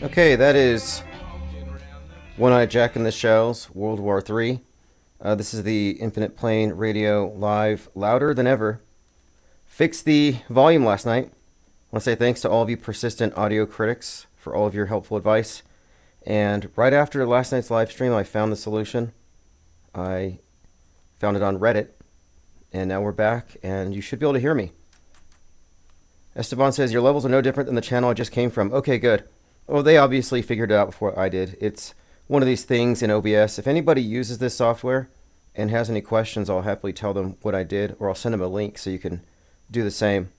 Okay, that is One-Eyed Jack and the Shells, World War III. This is the Infinite Plane Radio live, louder than ever. Fixed the volume last night. I want to say thanks to all of you persistent audio critics for all of your helpful advice. And right after last night's live stream, I found the solution. I found it on Reddit, and now we're back, and you should be able to hear me. Esteban says, your levels are no different than the channel I just came from. Okay, good. Well, they obviously figured it out before I did. It's one of these things in OBS. If anybody uses this software and has any questions, I'll happily tell them what I did, or I'll send them a link so you can do the same.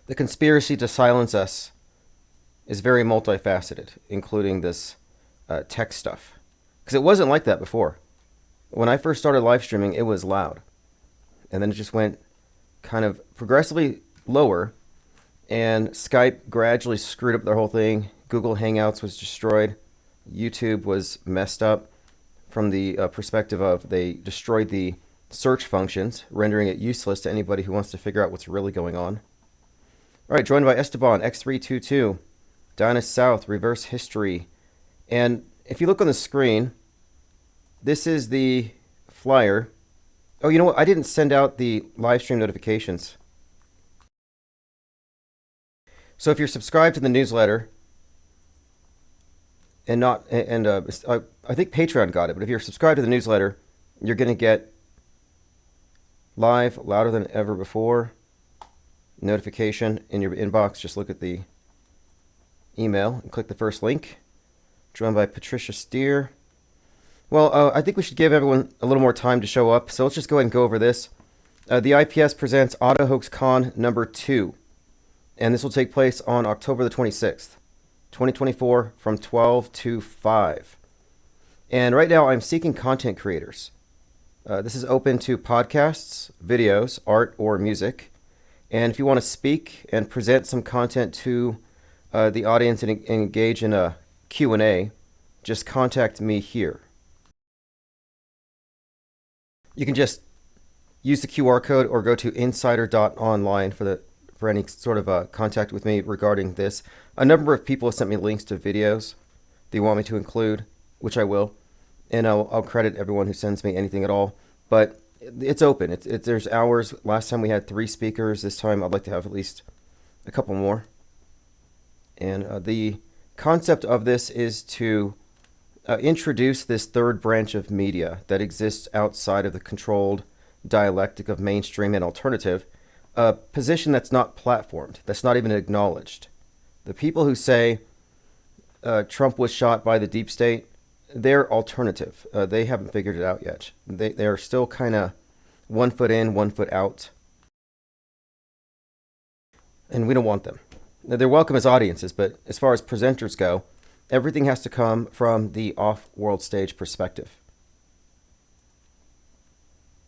The conspiracy to silence us is very multifaceted, including this tech stuff. Because it wasn't like that before. When I first started live streaming, it was loud. And then it just went kind of progressively lower. And Skype gradually screwed up their whole thing. Google Hangouts was destroyed. YouTube was messed up from the perspective of they destroyed the search functions, rendering it useless to anybody who wants to figure out what's really going on. All right, joined by Esteban, X322, Dinah South, Reverse History. And if you look on the screen, this is the flyer. Oh, you know what? I didn't send out the live stream notifications. So if you're subscribed to the newsletter, I think Patreon got it, but if you're subscribed to the newsletter, you're going to get live, louder than ever before, notification in your inbox. Just look at the email and click the first link. Joined by Patricia Steer. Well, I think we should give everyone a little more time to show up, so let's just go ahead and go over this. The IPS presents Autohoax Con number 2. And this will take place on October the 26th, 2024, from 12 to 5. And right now, I'm seeking content creators. This is open to podcasts, videos, art, or music. And if you want to speak and present some content to the audience and engage in a Q&A, just contact me here. You can just use the QR code or go to insider.online for any sort of contact with me regarding this. A number of people have sent me links to videos they want me to include, which I will. And I'll credit everyone who sends me anything at all. But it's open. There's hours. Last time we had 3 speakers. This time I'd like to have at least a couple more. And the concept of this is to introduce this third branch of media that exists outside of the controlled dialectic of mainstream and alternative, a position that's not platformed, that's not even acknowledged. The people who say Trump was shot by the deep state, they're alternative. They haven't figured it out yet. They're still kind of 1 foot in, 1 foot out. And we don't want them. They're welcome as audiences, but as far as presenters go, everything has to come from the off-world stage perspective.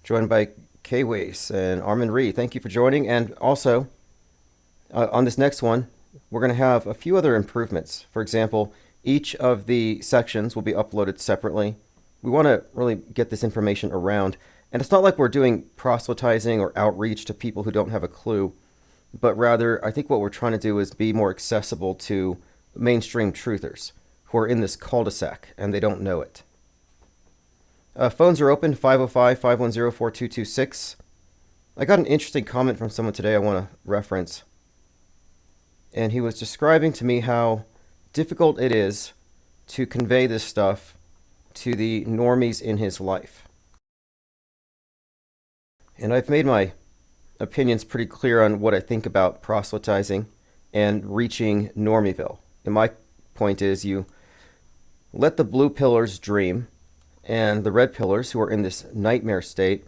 Joined by K-Wace and Armin Ree, thank you for joining. And also, on this next one, we're going to have a few other improvements. For example, each of the sections will be uploaded separately. We want to really get this information around. And it's not like we're doing proselytizing or outreach to people who don't have a clue, but rather, I think what we're trying to do is be more accessible to mainstream truthers who are in this cul-de-sac and they don't know it. Phones are open, 505-510-4226. I got an interesting comment from someone today I want to reference. And he was describing to me how difficult it is to convey this stuff to the normies in his life. And I've made my opinions pretty clear on what I think about proselytizing and reaching Normieville. And my point is you let the blue pillars dream, and the red pillars who are in this nightmare state,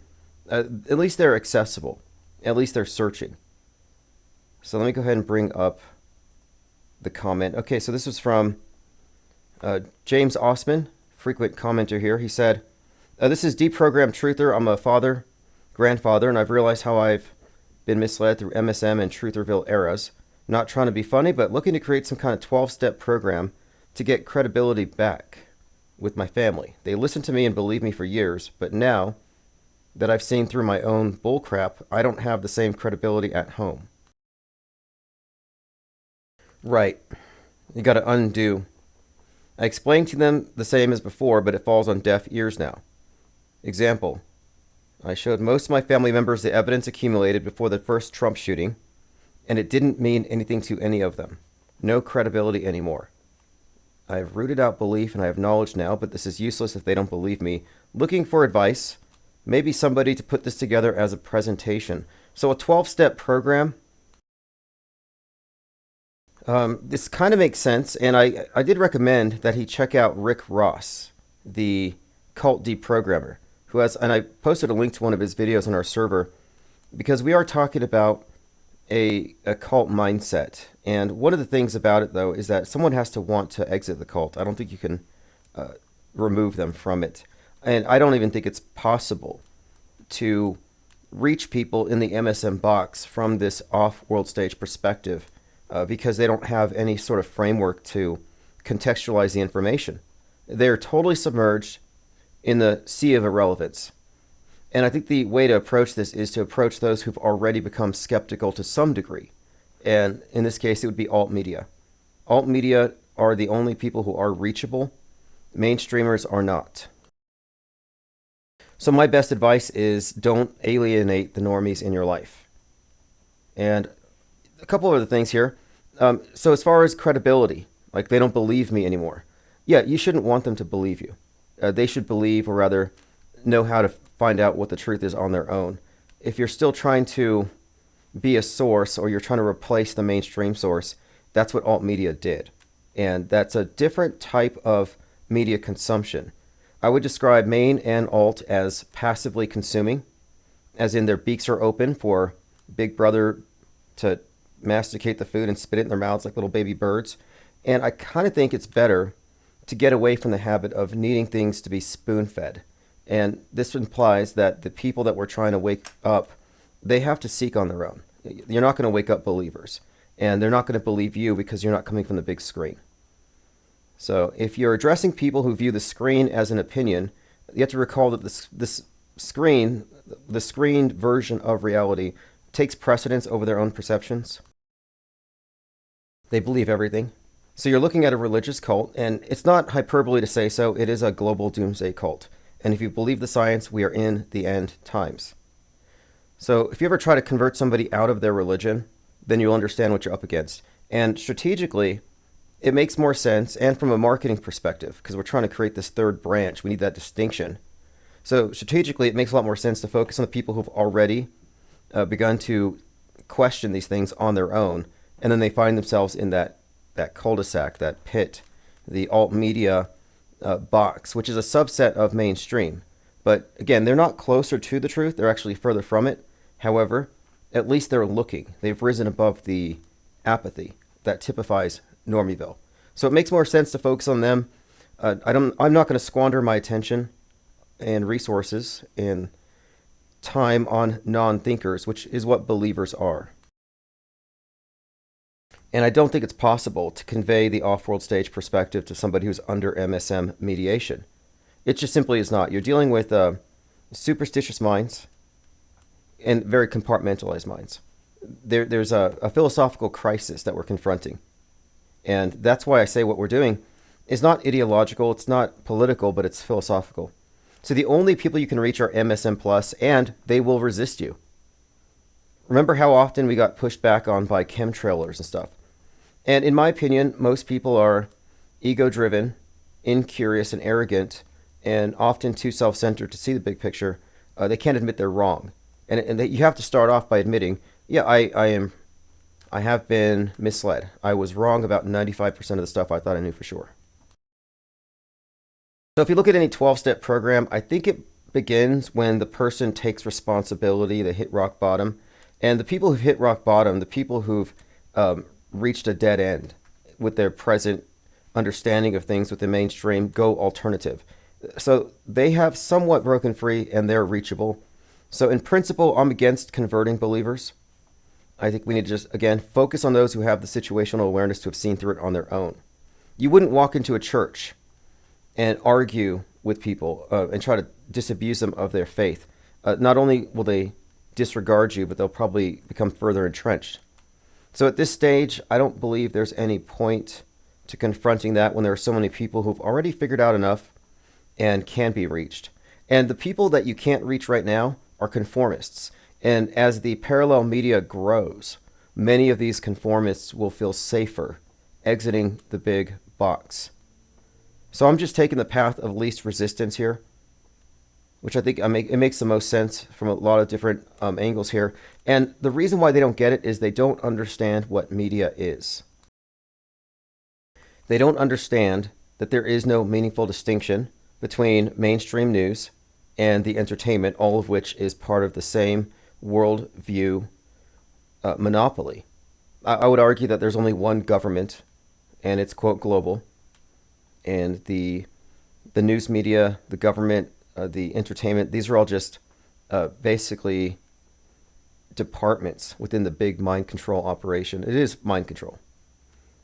at least they're accessible. At least they're searching. So let me go ahead and bring up the comment. Okay, so this was from James Osman, frequent commenter here. He said, this is Deprogrammed Truther. I'm a father, grandfather, and I've realized how I've been misled through MSM and Trutherville eras. Not trying to be funny, but looking to create some kind of 12-step program to get credibility back with my family. They listened to me and believed me for years, but now that I've seen through my own bullcrap, I don't have the same credibility at home. Right. You got to undo. I explained to them the same as before, but it falls on deaf ears now. Example. I showed most of my family members the evidence accumulated before the first Trump shooting, and it didn't mean anything to any of them. No credibility anymore. I've rooted out belief and I have knowledge now, but this is useless if they don't believe me. Looking for advice, maybe somebody to put this together as a presentation. So a 12-step program, this kind of makes sense, and I did recommend that he check out Rick Ross, the cult deprogrammer, who has, and I posted a link to one of his videos on our server, because we are talking about a cult mindset. And one of the things about it, though, is that someone has to want to exit the cult. I don't think you can remove them from it. And I don't even think it's possible to reach people in the MSM box from this off-world stage perspective because they don't have any sort of framework to contextualize the information. They're totally submerged in the sea of irrelevance. And I think the way to approach this is to approach those who've already become skeptical to some degree. And in this case, it would be alt media. Alt media are the only people who are reachable. Mainstreamers are not. So my best advice is don't alienate the normies in your life. And a couple of other things here. So as far as credibility, like they don't believe me anymore. Yeah, you shouldn't want them to believe you. They should believe, or rather know how to find out what the truth is on their own. If you're still trying to be a source, or you're trying to replace the mainstream source, that's what alt media did. And that's a different type of media consumption. I would describe main and alt as passively consuming, as in their beaks are open for Big Brother to masticate the food and spit it in their mouths like little baby birds. And I kind of think it's better to get away from the habit of needing things to be spoon-fed. And this implies that the people that we're trying to wake up, they have to seek on their own. You're not going to wake up believers. And they're not going to believe you because you're not coming from the big screen. So if you're addressing people who view the screen as an opinion, you have to recall that this screen, the screened version of reality, takes precedence over their own perceptions. They believe everything. So you're looking at a religious cult, and it's not hyperbole to say so, it is a global doomsday cult. And if you believe the science, we are in the end times. So if you ever try to convert somebody out of their religion, then you'll understand what you're up against. And strategically, it makes more sense, and from a marketing perspective, because we're trying to create this third branch, we need that distinction. So strategically, it makes a lot more sense to focus on the people who've already begun to question these things on their own, and then they find themselves in that cul-de-sac, that pit, the alt media box, which is a subset of mainstream. But again, they're not closer to the truth, they're actually further from it. However, at least they're looking. They've risen above the apathy that typifies Normieville. So it makes more sense to focus on them. I'm not going to squander my attention and resources and time on non-thinkers, which is what believers are. And I don't think it's possible to convey the off-world stage perspective to somebody who's under MSM mediation. It just simply is not. You're dealing with superstitious minds and very compartmentalized minds. There's a philosophical crisis that we're confronting. And that's why I say what we're doing is not ideological, it's not political, but it's philosophical. So the only people you can reach are MSM Plus, and they will resist you. Remember how often we got pushed back on by chemtrailers and stuff. And in my opinion, most people are ego-driven, incurious, and arrogant, and often too self-centered to see the big picture. They can't admit they're wrong. And you have to start off by admitting, yeah, I have been misled. I was wrong about 95% of the stuff I thought I knew for sure. So if you look at any 12-step program, I think it begins when the person takes responsibility, they hit rock bottom. And the people who've hit rock bottom, the people who've reached a dead end with their present understanding of things with the mainstream, go alternative. So they have somewhat broken free and they're reachable. So in principle, I'm against converting believers. I think we need to just, again, focus on those who have the situational awareness to have seen through it on their own. You wouldn't walk into a church and argue with people and try to disabuse them of their faith. Not only will they disregard you, but they'll probably become further entrenched. So at this stage, I don't believe there's any point to confronting that when there are so many people who've already figured out enough and can be reached. And the people that you can't reach right now are conformists. And as the parallel media grows, many of these conformists will feel safer exiting the big box. So I'm just taking the path of least resistance here, which I think it makes the most sense from a lot of different angles here. And the reason why they don't get it is they don't understand what media is. They don't understand that there is no meaningful distinction between mainstream news and the entertainment, all of which is part of the same worldview monopoly. I would argue that there's only one government, and it's, quote, global. And the news media, the government, the entertainment, these are all just basically departments within the big mind control operation. It is mind control.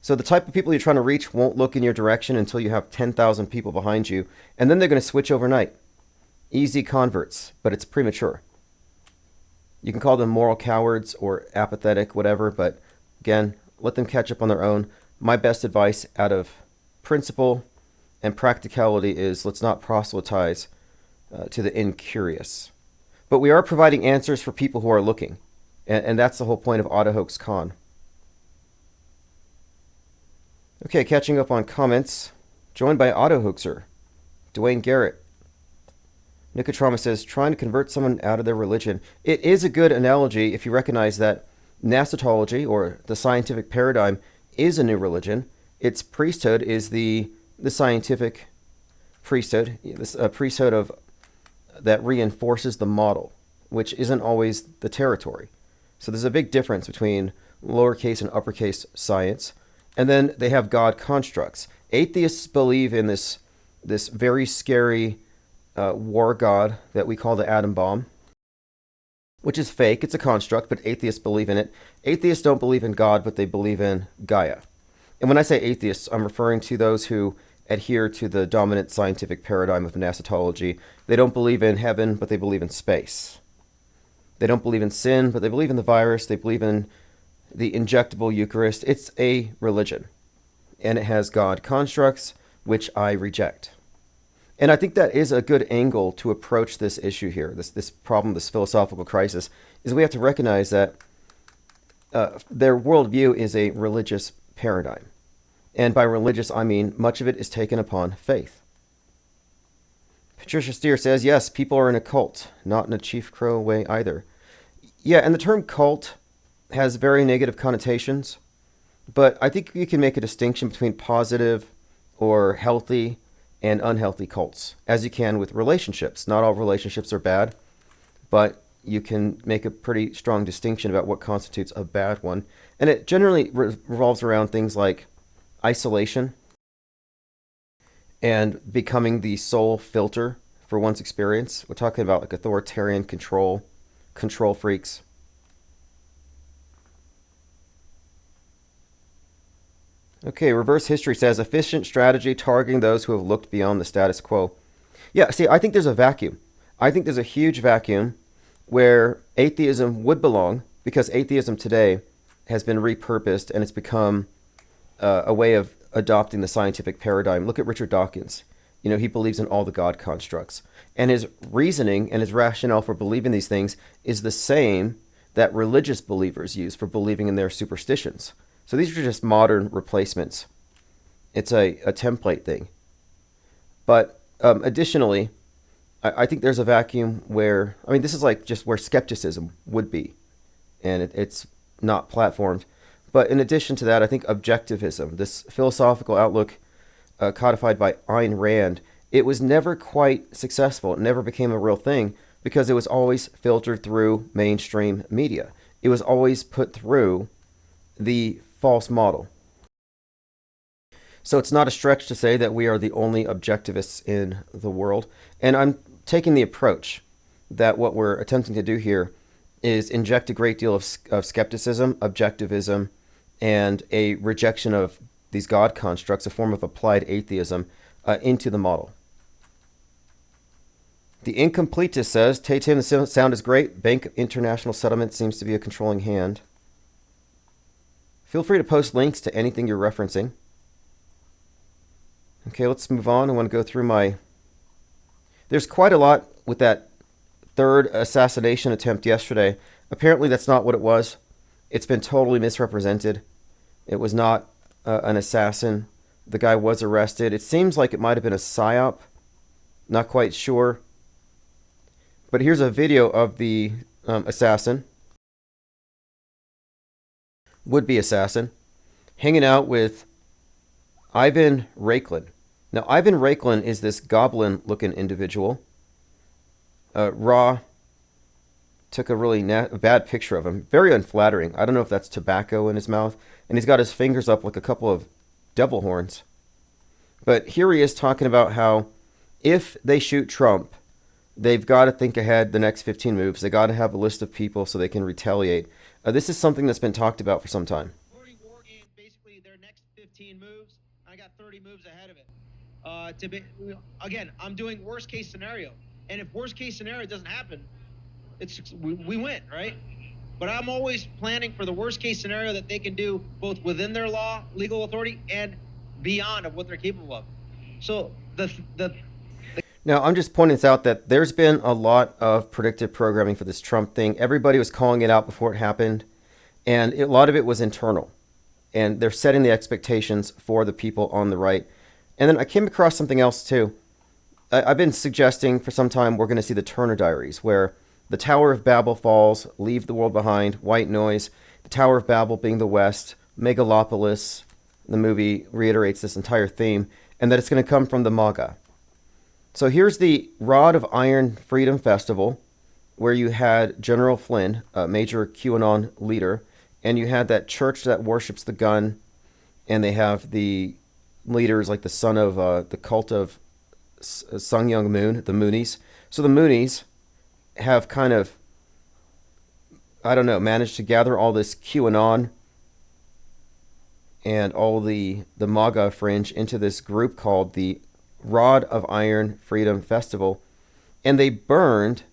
So the type of people you're trying to reach won't look in your direction until you have 10,000 people behind you, and then they're going to switch overnight. Easy converts, but it's premature. You can call them moral cowards or apathetic, whatever, but again, let them catch up on their own. My best advice out of principle and practicality is let's not proselytize to the incurious. But we are providing answers for people who are looking, and that's the whole point of Autohoax Con. Okay, catching up on comments. Joined by Autohoaxer, Dwayne Garrett. Nicotrama says, trying to convert someone out of their religion. It is a good analogy if you recognize that Gnostology, or the scientific paradigm, is a new religion. Its priesthood is the scientific priesthood, a priesthood of that reinforces the model, which isn't always the territory. So there's a big difference between lowercase and uppercase science. And then they have God constructs. Atheists believe in this very scary war god that we call the atom bomb, which is fake. It's a construct, but atheists believe in it. Atheists don't believe in God, but they believe in Gaia. And when I say atheists, I'm referring to those who adhere to the dominant scientific paradigm of Gnostology. They don't believe in heaven, but they believe in space. They don't believe in sin, but they believe in the virus. They believe in the injectable Eucharist. It's a religion, and it has God constructs, which I reject. And I think that is a good angle to approach this issue here, this problem, this philosophical crisis, is we have to recognize that their worldview is a religious paradigm. And by religious, I mean much of it is taken upon faith. Patricia Steer says, yes, people are in a cult, not in a Chief Crow way either. Yeah, and the term cult has very negative connotations, but I think you can make a distinction between positive or healthy and unhealthy cults, as you can with relationships. Not all relationships are bad, but you can make a pretty strong distinction about what constitutes a bad one. And it generally revolves around things like isolation and becoming the sole filter for one's experience. We're talking about like authoritarian control freaks. Okay, reverse history says, efficient strategy targeting those who have looked beyond the status quo. Yeah, see, I think there's a vacuum. I think there's a huge vacuum where atheism would belong, because atheism today has been repurposed and it's become a way of adopting the scientific paradigm. Look at Richard Dawkins. You know, he believes in all the God constructs. And his reasoning and his rationale for believing these things is the same that religious believers use for believing in their superstitions. So these are just modern replacements. It's a template thing. But additionally, I think there's a vacuum where, I mean, this is like just where skepticism would be. And it's not platformed. But in addition to that, I think objectivism, this philosophical outlook codified by Ayn Rand, it was never quite successful. It never became a real thing because it was always filtered through mainstream media. It was always put through the false model. So it's not a stretch to say that we are the only objectivists in the world. And I'm taking the approach that what we're attempting to do here is inject a great deal of skepticism, objectivism, and a rejection of these God constructs, a form of applied atheism, into the model. The Incompletist says, Tay-Tim, the sound is great. Bank International Settlement seems to be a controlling hand. Feel free to post links to anything you're referencing. Okay, let's move on. I want to go through my... There's quite a lot with that third assassination attempt yesterday. Apparently that's not what it was. It's been totally misrepresented. It was not an assassin. The guy was arrested. It seems like it might have been a psyop. Not quite sure. But here's a video of the assassin, would-be assassin, hanging out with Ivan Raiklin. Now, Ivan Raiklin is this goblin-looking individual. Raw took a really bad picture of him. Very unflattering. I don't know if that's tobacco in his mouth. And he's got his fingers up like a couple of devil horns. But here he is talking about how if they shoot Trump, they've got to think ahead the next 15 moves. They got to have a list of people so they can retaliate. This is something that's been talked about for some time. War games, basically their next 15 moves. I got 30 moves ahead of it. Again, I'm doing worst case scenario, and if worst case scenario doesn't happen, we win, right? But I'm always planning for the worst case scenario that they can do both within their legal authority, and beyond of what they're capable of. So Now, I'm just pointing this out that there's been a lot of predictive programming for this Trump thing. Everybody was calling it out before it happened, and a lot of it was internal. And they're setting the expectations for the people on the right. And then I came across something else, too. I've been suggesting for some time we're going to see the Turner Diaries, where the Tower of Babel falls, leave the world behind, white noise, the Tower of Babel being the West, megalopolis. The movie reiterates this entire theme, and that it's going to come from the MAGA. So here's the Rod of Iron Freedom Festival, where you had General Flynn, a major QAnon leader, and you had that church that worships the gun, and they have the leaders like the son of the cult of Sun Myung Moon, the Moonies. So the Moonies have kind of, I don't know, managed to gather all this QAnon and all the MAGA fringe into this group called the Rod of Iron Freedom Festival, and they burned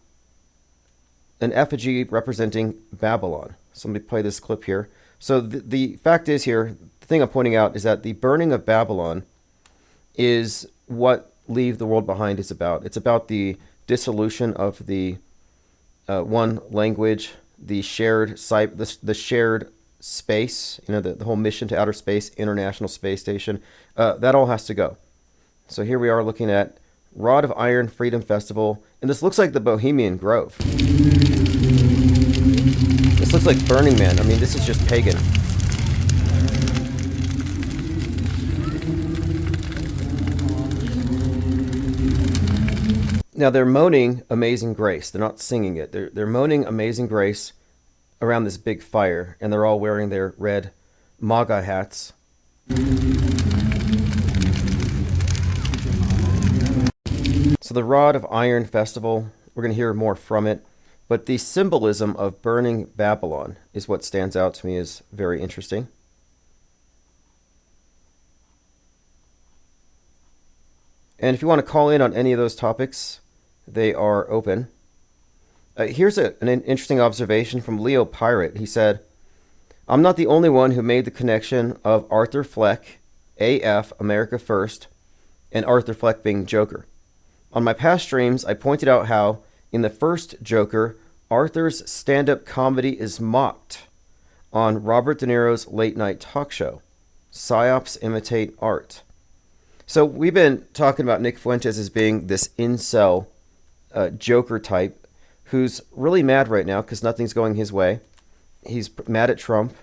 an effigy representing Babylon. So let me play this clip here. So the fact is here, the thing I'm pointing out is that the burning of Babylon is what Leave the World Behind is about. It's about the dissolution of the one language, the shared the shared space, the whole mission to outer space, International Space Station. That all has to go. So here we are looking at Rod of Iron Freedom Festival, and this looks like the Bohemian Grove. This looks like Burning Man. I mean, this is just pagan. Now they're moaning Amazing Grace. They're not singing it. They're moaning Amazing Grace around this big fire, and they're all wearing their red MAGA hats. So the Rod of Iron Festival, we're going to hear more from it, but the symbolism of burning Babylon is what stands out to me as very interesting. And if you want to call in on any of those topics, they are open. Here's an interesting observation from Leo Pirate. He said, "I'm not the only one who made the connection of Arthur Fleck, AF, America First, and Arthur Fleck being Joker. On my past streams, I pointed out how, in the first Joker, Arthur's stand-up comedy is mocked on Robert De Niro's late-night talk show. Psyops imitate art." So we've been talking about Nick Fuentes as being this incel Joker type who's really mad right now because nothing's going his way. He's mad at Trump.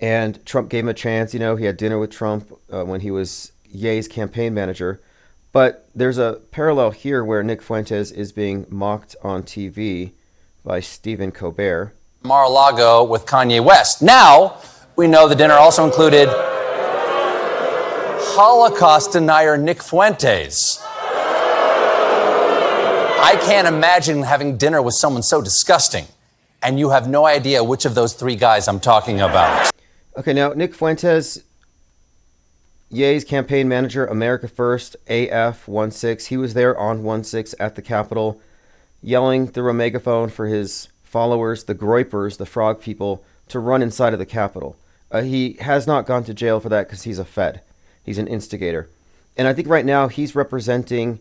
And Trump gave him a chance. He had dinner with Trump when he was Ye's campaign manager. But there's a parallel here where Nick Fuentes is being mocked on TV by Stephen Colbert. Mar-a-Lago with Kanye West. Now, we know the dinner also included Holocaust denier Nick Fuentes. I can't imagine having dinner with someone so disgusting. And you have no idea which of those three guys I'm talking about. Okay, now Nick Fuentes, Ye's campaign manager, America First, AF-16. He was there on 16 at the Capitol, yelling through a megaphone for his followers, the Groypers, the frog people, to run inside of the Capitol. He has not gone to jail for that because he's a Fed. He's an instigator. And I think right now he's representing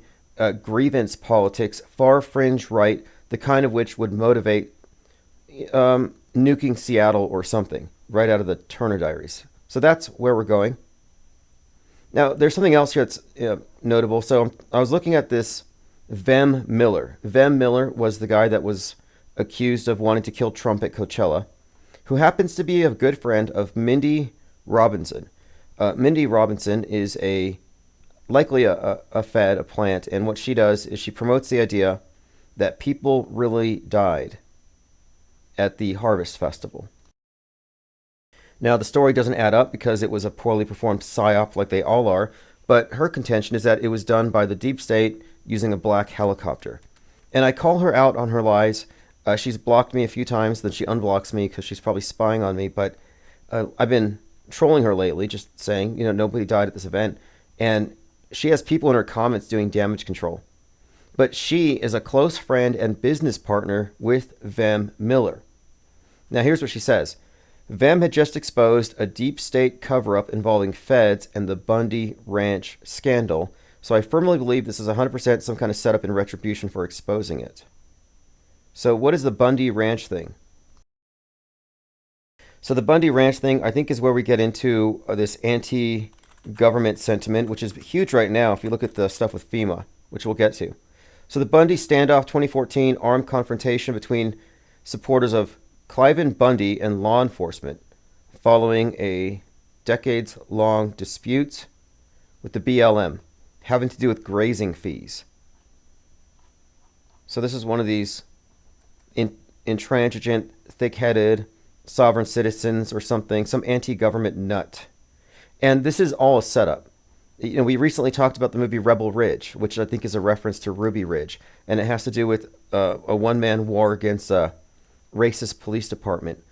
grievance politics, far fringe right, the kind of which would motivate nuking Seattle or something, right out of the Turner Diaries. So that's where we're going. Now, there's something else here that's notable. So I was looking at this Vem Miller. Vem Miller was the guy that was accused of wanting to kill Trump at Coachella, who happens to be a good friend of Mindy Robinson. Mindy Robinson is likely a fed, a plant, and what she does is she promotes the idea that people really died at the Harvest Festival. Now, the story doesn't add up because it was a poorly performed psyop like they all are, but her contention is that it was done by the deep state using a black helicopter. And I call her out on her lies. She's blocked me a few times, then she unblocks me because she's probably spying on me, but I've been trolling her lately, just saying, nobody died at this event. And she has people in her comments doing damage control. But she is a close friend and business partner with Vem Miller. Now, here's what she says. Vem had just exposed a deep state cover-up involving feds and the Bundy Ranch scandal, so I firmly believe this is 100% some kind of setup and retribution for exposing it. So what is the Bundy Ranch thing? So the Bundy Ranch thing, I think, is where we get into this anti-government sentiment, which is huge right now if you look at the stuff with FEMA, which we'll get to. So the Bundy standoff 2014 armed confrontation between supporters of Cliven Bundy and law enforcement following a decades-long dispute with the BLM having to do with grazing fees. So this is one of these intransigent, thick-headed sovereign citizens or something, some anti-government nut. And this is all a setup. We recently talked about the movie Rebel Ridge, which I think is a reference to Ruby Ridge, and it has to do with a one-man war against a racist police department.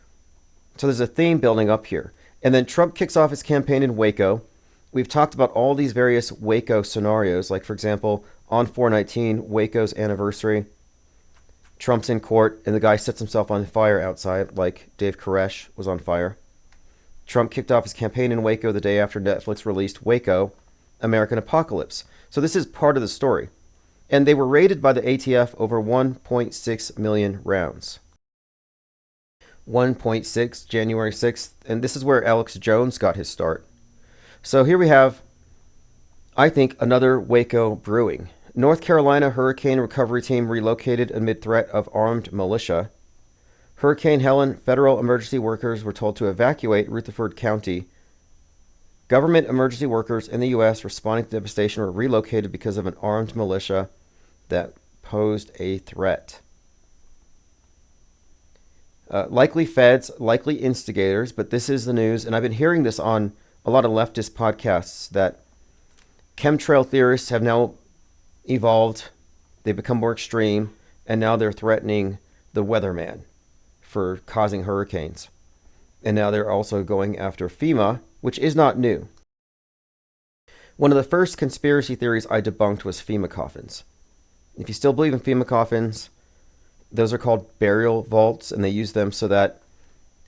So there's a theme building up here. And then Trump kicks off his campaign in Waco. We've talked about all these various Waco scenarios, like, for example, on 4/19, Waco's anniversary, Trump's in court, and the guy sets himself on fire outside, like Dave Koresh was on fire. Trump kicked off his campaign in Waco the day after Netflix released Waco, American Apocalypse. So this is part of the story. And they were raided by the ATF over 1.6 million rounds. 1.6, January 6th, and this is where Alex Jones got his start. So here we have, I think, another Waco brewing. North Carolina hurricane recovery team relocated amid threat of armed militia. Hurricane Helen, federal emergency workers were told to evacuate Rutherford County. Government emergency workers in the U.S. responding to devastation were relocated because of an armed militia that posed a threat. Likely feds, likely instigators, but this is the news, and I've been hearing this on a lot of leftist podcasts that chemtrail theorists have now evolved, they've become more extreme, and now they're threatening the weatherman for causing hurricanes. And now they're also going after FEMA, which is not new. One of the first conspiracy theories I debunked was FEMA coffins. If you still believe in FEMA coffins, those are called burial vaults, and they use them so that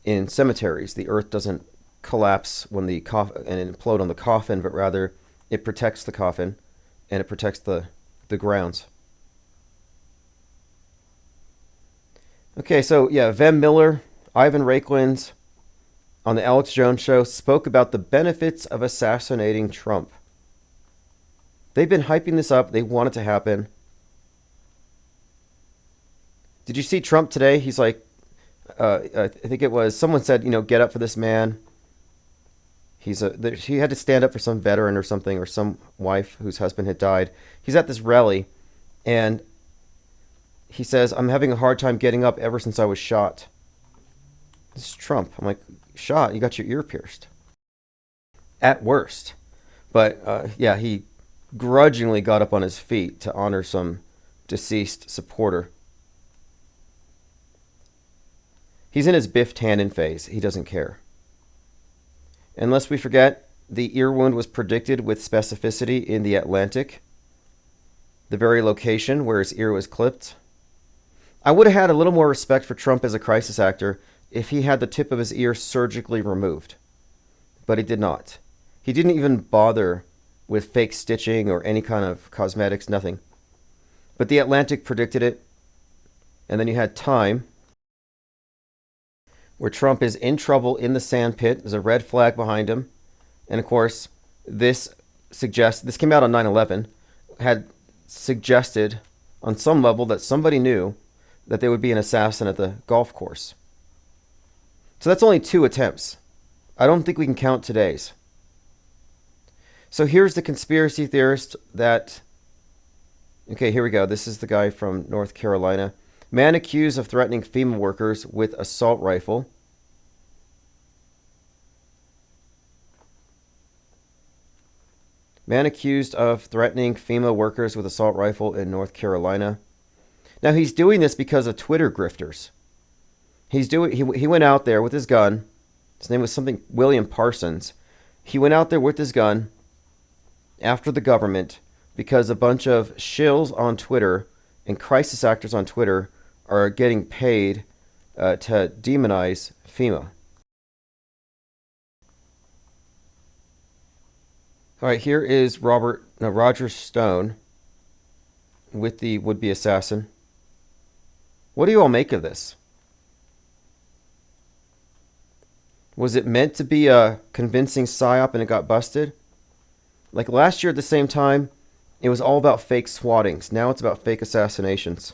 in cemeteries, the earth doesn't collapse when the coffin and implode on the coffin, but rather it protects the coffin and it protects the grounds. Okay, so yeah, Vem Miller, Ivan Raikland on the Alex Jones Show spoke about the benefits of assassinating Trump. They've been hyping this up. They want it to happen. Did you see Trump today? He's like, I think it was, someone said, get up for this man. He had to stand up for some veteran or something, or some wife whose husband had died. He's at this rally, and he says, I'm having a hard time getting up ever since I was shot. This is Trump. I'm like, shot? You got your ear pierced. At worst. But, yeah, he grudgingly got up on his feet to honor some deceased supporter. He's in his Biff Tannen phase. He doesn't care. And lest we forget, the ear wound was predicted with specificity in the Atlantic, the very location where his ear was clipped. I would have had a little more respect for Trump as a crisis actor if he had the tip of his ear surgically removed. But he did not. He didn't even bother with fake stitching or any kind of cosmetics, nothing. But The Atlantic predicted it. And then you had Time, where Trump is in trouble in the sandpit. There's a red flag behind him. And of course, this came out on 9/11, had suggested on some level that somebody knew that there would be an assassin at the golf course. So that's only 2 attempts. I don't think we can count today's. So here's the conspiracy theorist that... Okay, here we go. This is the guy from North Carolina. Man accused of threatening FEMA workers with assault rifle. Man accused of threatening FEMA workers with assault rifle in North Carolina. Now he's doing this because of Twitter grifters. He went out there with his gun. His name was something William Parsons. He went out there with his gun after the government because a bunch of shills on Twitter and crisis actors on Twitter are getting paid to demonize FEMA. All right, here is Roger Stone with the would-be assassin. What do you all make of this? Was it meant to be a convincing psyop and it got busted? Like last year at the same time, it was all about fake swattings. Now it's about fake assassinations.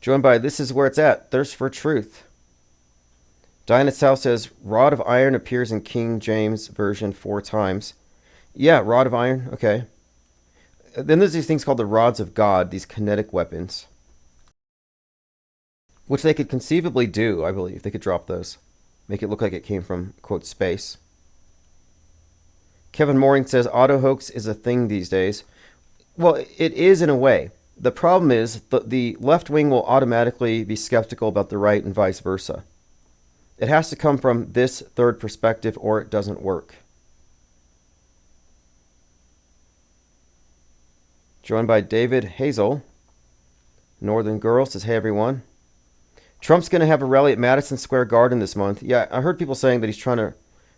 Joined by This Is Where It's At, Thirst for Truth. Diana South says, Rod of Iron appears in King James Version 4 times. Yeah, Rod of Iron, okay. Then there's these things called the Rods of God, these kinetic weapons. Which they could conceivably do, I believe. They could drop those. Make it look like it came from, quote, space. Kevin Mooring says, Autohoax is a thing these days. Well, it is in a way. The problem is the left wing will automatically be skeptical about the right and vice versa. It has to come from this third perspective or it doesn't work. Joined by David Hazel. Northern Girl says, hey everyone. Trump's going to have a rally at Madison Square Garden this month. Yeah, I heard people saying that he's trying to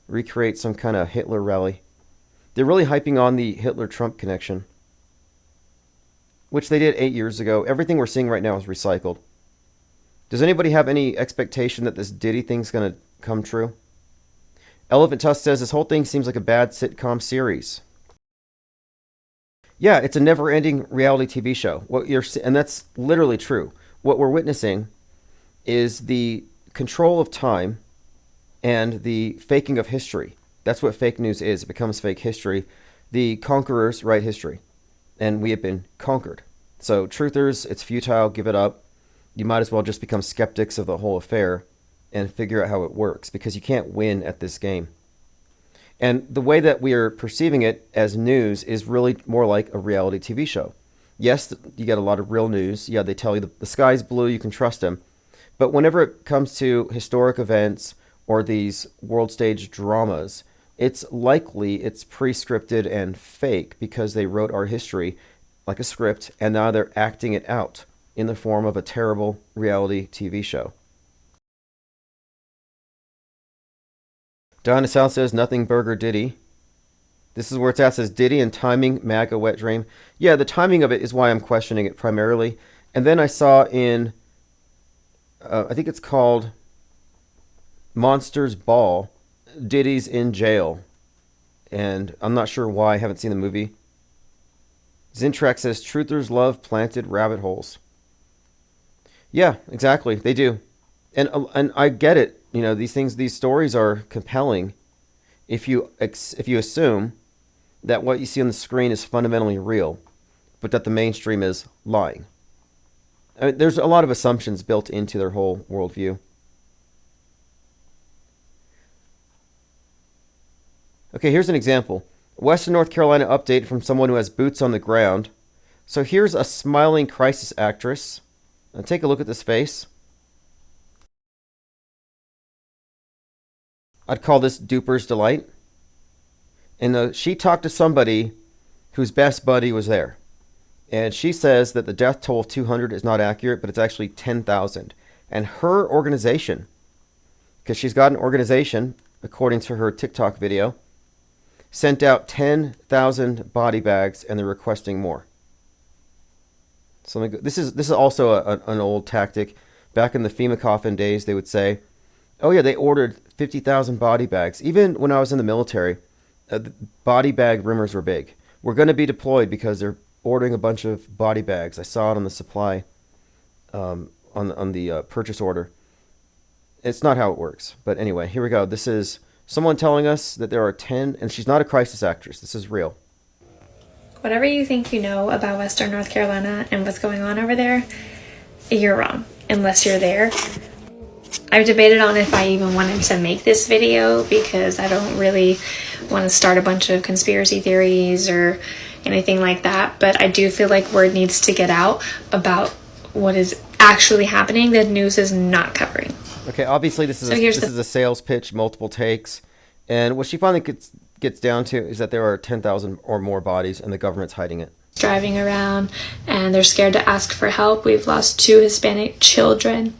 recreate some kind of Hitler rally. They're really hyping on the Hitler-Trump connection, which they did 8 years ago. Everything we're seeing right now is recycled. Does anybody have any expectation that this Diddy thing's going to come true? Elephant Tusk says, this whole thing seems like a bad sitcom series. Yeah, it's a never-ending reality TV show. And that's literally true. What we're witnessing is the control of time and the faking of history. That's what fake news is. It becomes fake history. The conquerors write history, and we have been conquered. So truthers, it's futile, give it up. You might as well just become skeptics of the whole affair and figure out how it works, because you can't win at this game. And the way that we are perceiving it as news is really more like a reality TV show. Yes, you get a lot of real news. Yeah, they tell you the sky's blue, you can trust them. But whenever it comes to historic events or these world stage dramas, it's likely it's pre-scripted and fake because they wrote our history like a script and now they're acting it out in the form of a terrible reality TV show. Donna South says, nothing burger Diddy. This is where it's at, says Diddy and timing, MAGA wet dream. Yeah, the timing of it is why I'm questioning it primarily. And then I saw in... I think it's called Monsters Ball. Diddy's in jail. And I'm not sure why. I haven't seen the movie. Zintrax says, truthers love planted rabbit holes. Yeah, exactly. They do. And I get it. You know, these stories are compelling if you assume that what you see on the screen is fundamentally real, but that the mainstream is lying. I mean, there's a lot of assumptions built into their whole worldview. Okay, here's an example. Western North Carolina update from someone who has boots on the ground. So here's a smiling crisis actress. Now take a look at this face. I'd call this Duper's Delight. And she talked to somebody whose best buddy was there. And she says that the death toll of 200 is not accurate, but it's actually 10,000. And her organization because she's got an organization, according to her TikTok video, sent out 10,000 body bags, and they're requesting more. So let me go. This is also an old tactic. Back in the FEMA coffin days, they would say, "Oh yeah, they ordered 50,000 body bags." Even when I was in the military, body bag rumors were big. We're going to be deployed because they're ordering a bunch of body bags. I saw it on the supply, on the purchase order. It's not how it works. But anyway, here we go. This is someone telling us that there are 10, and she's not a crisis actress. This is real. Whatever you think you know about Western North Carolina and what's going on over there, you're wrong, unless you're there. I've debated on if I even wanted to make this video because I don't really want to start a bunch of conspiracy theories or anything like that, but I do feel like word needs to get out about what is actually happening that news is not covering. Okay, obviously this is a sales pitch, multiple takes, and what she finally gets down to is that there are 10,000 or more bodies and the government's hiding it. Driving around and they're scared to ask for help. We've lost 2 Hispanic children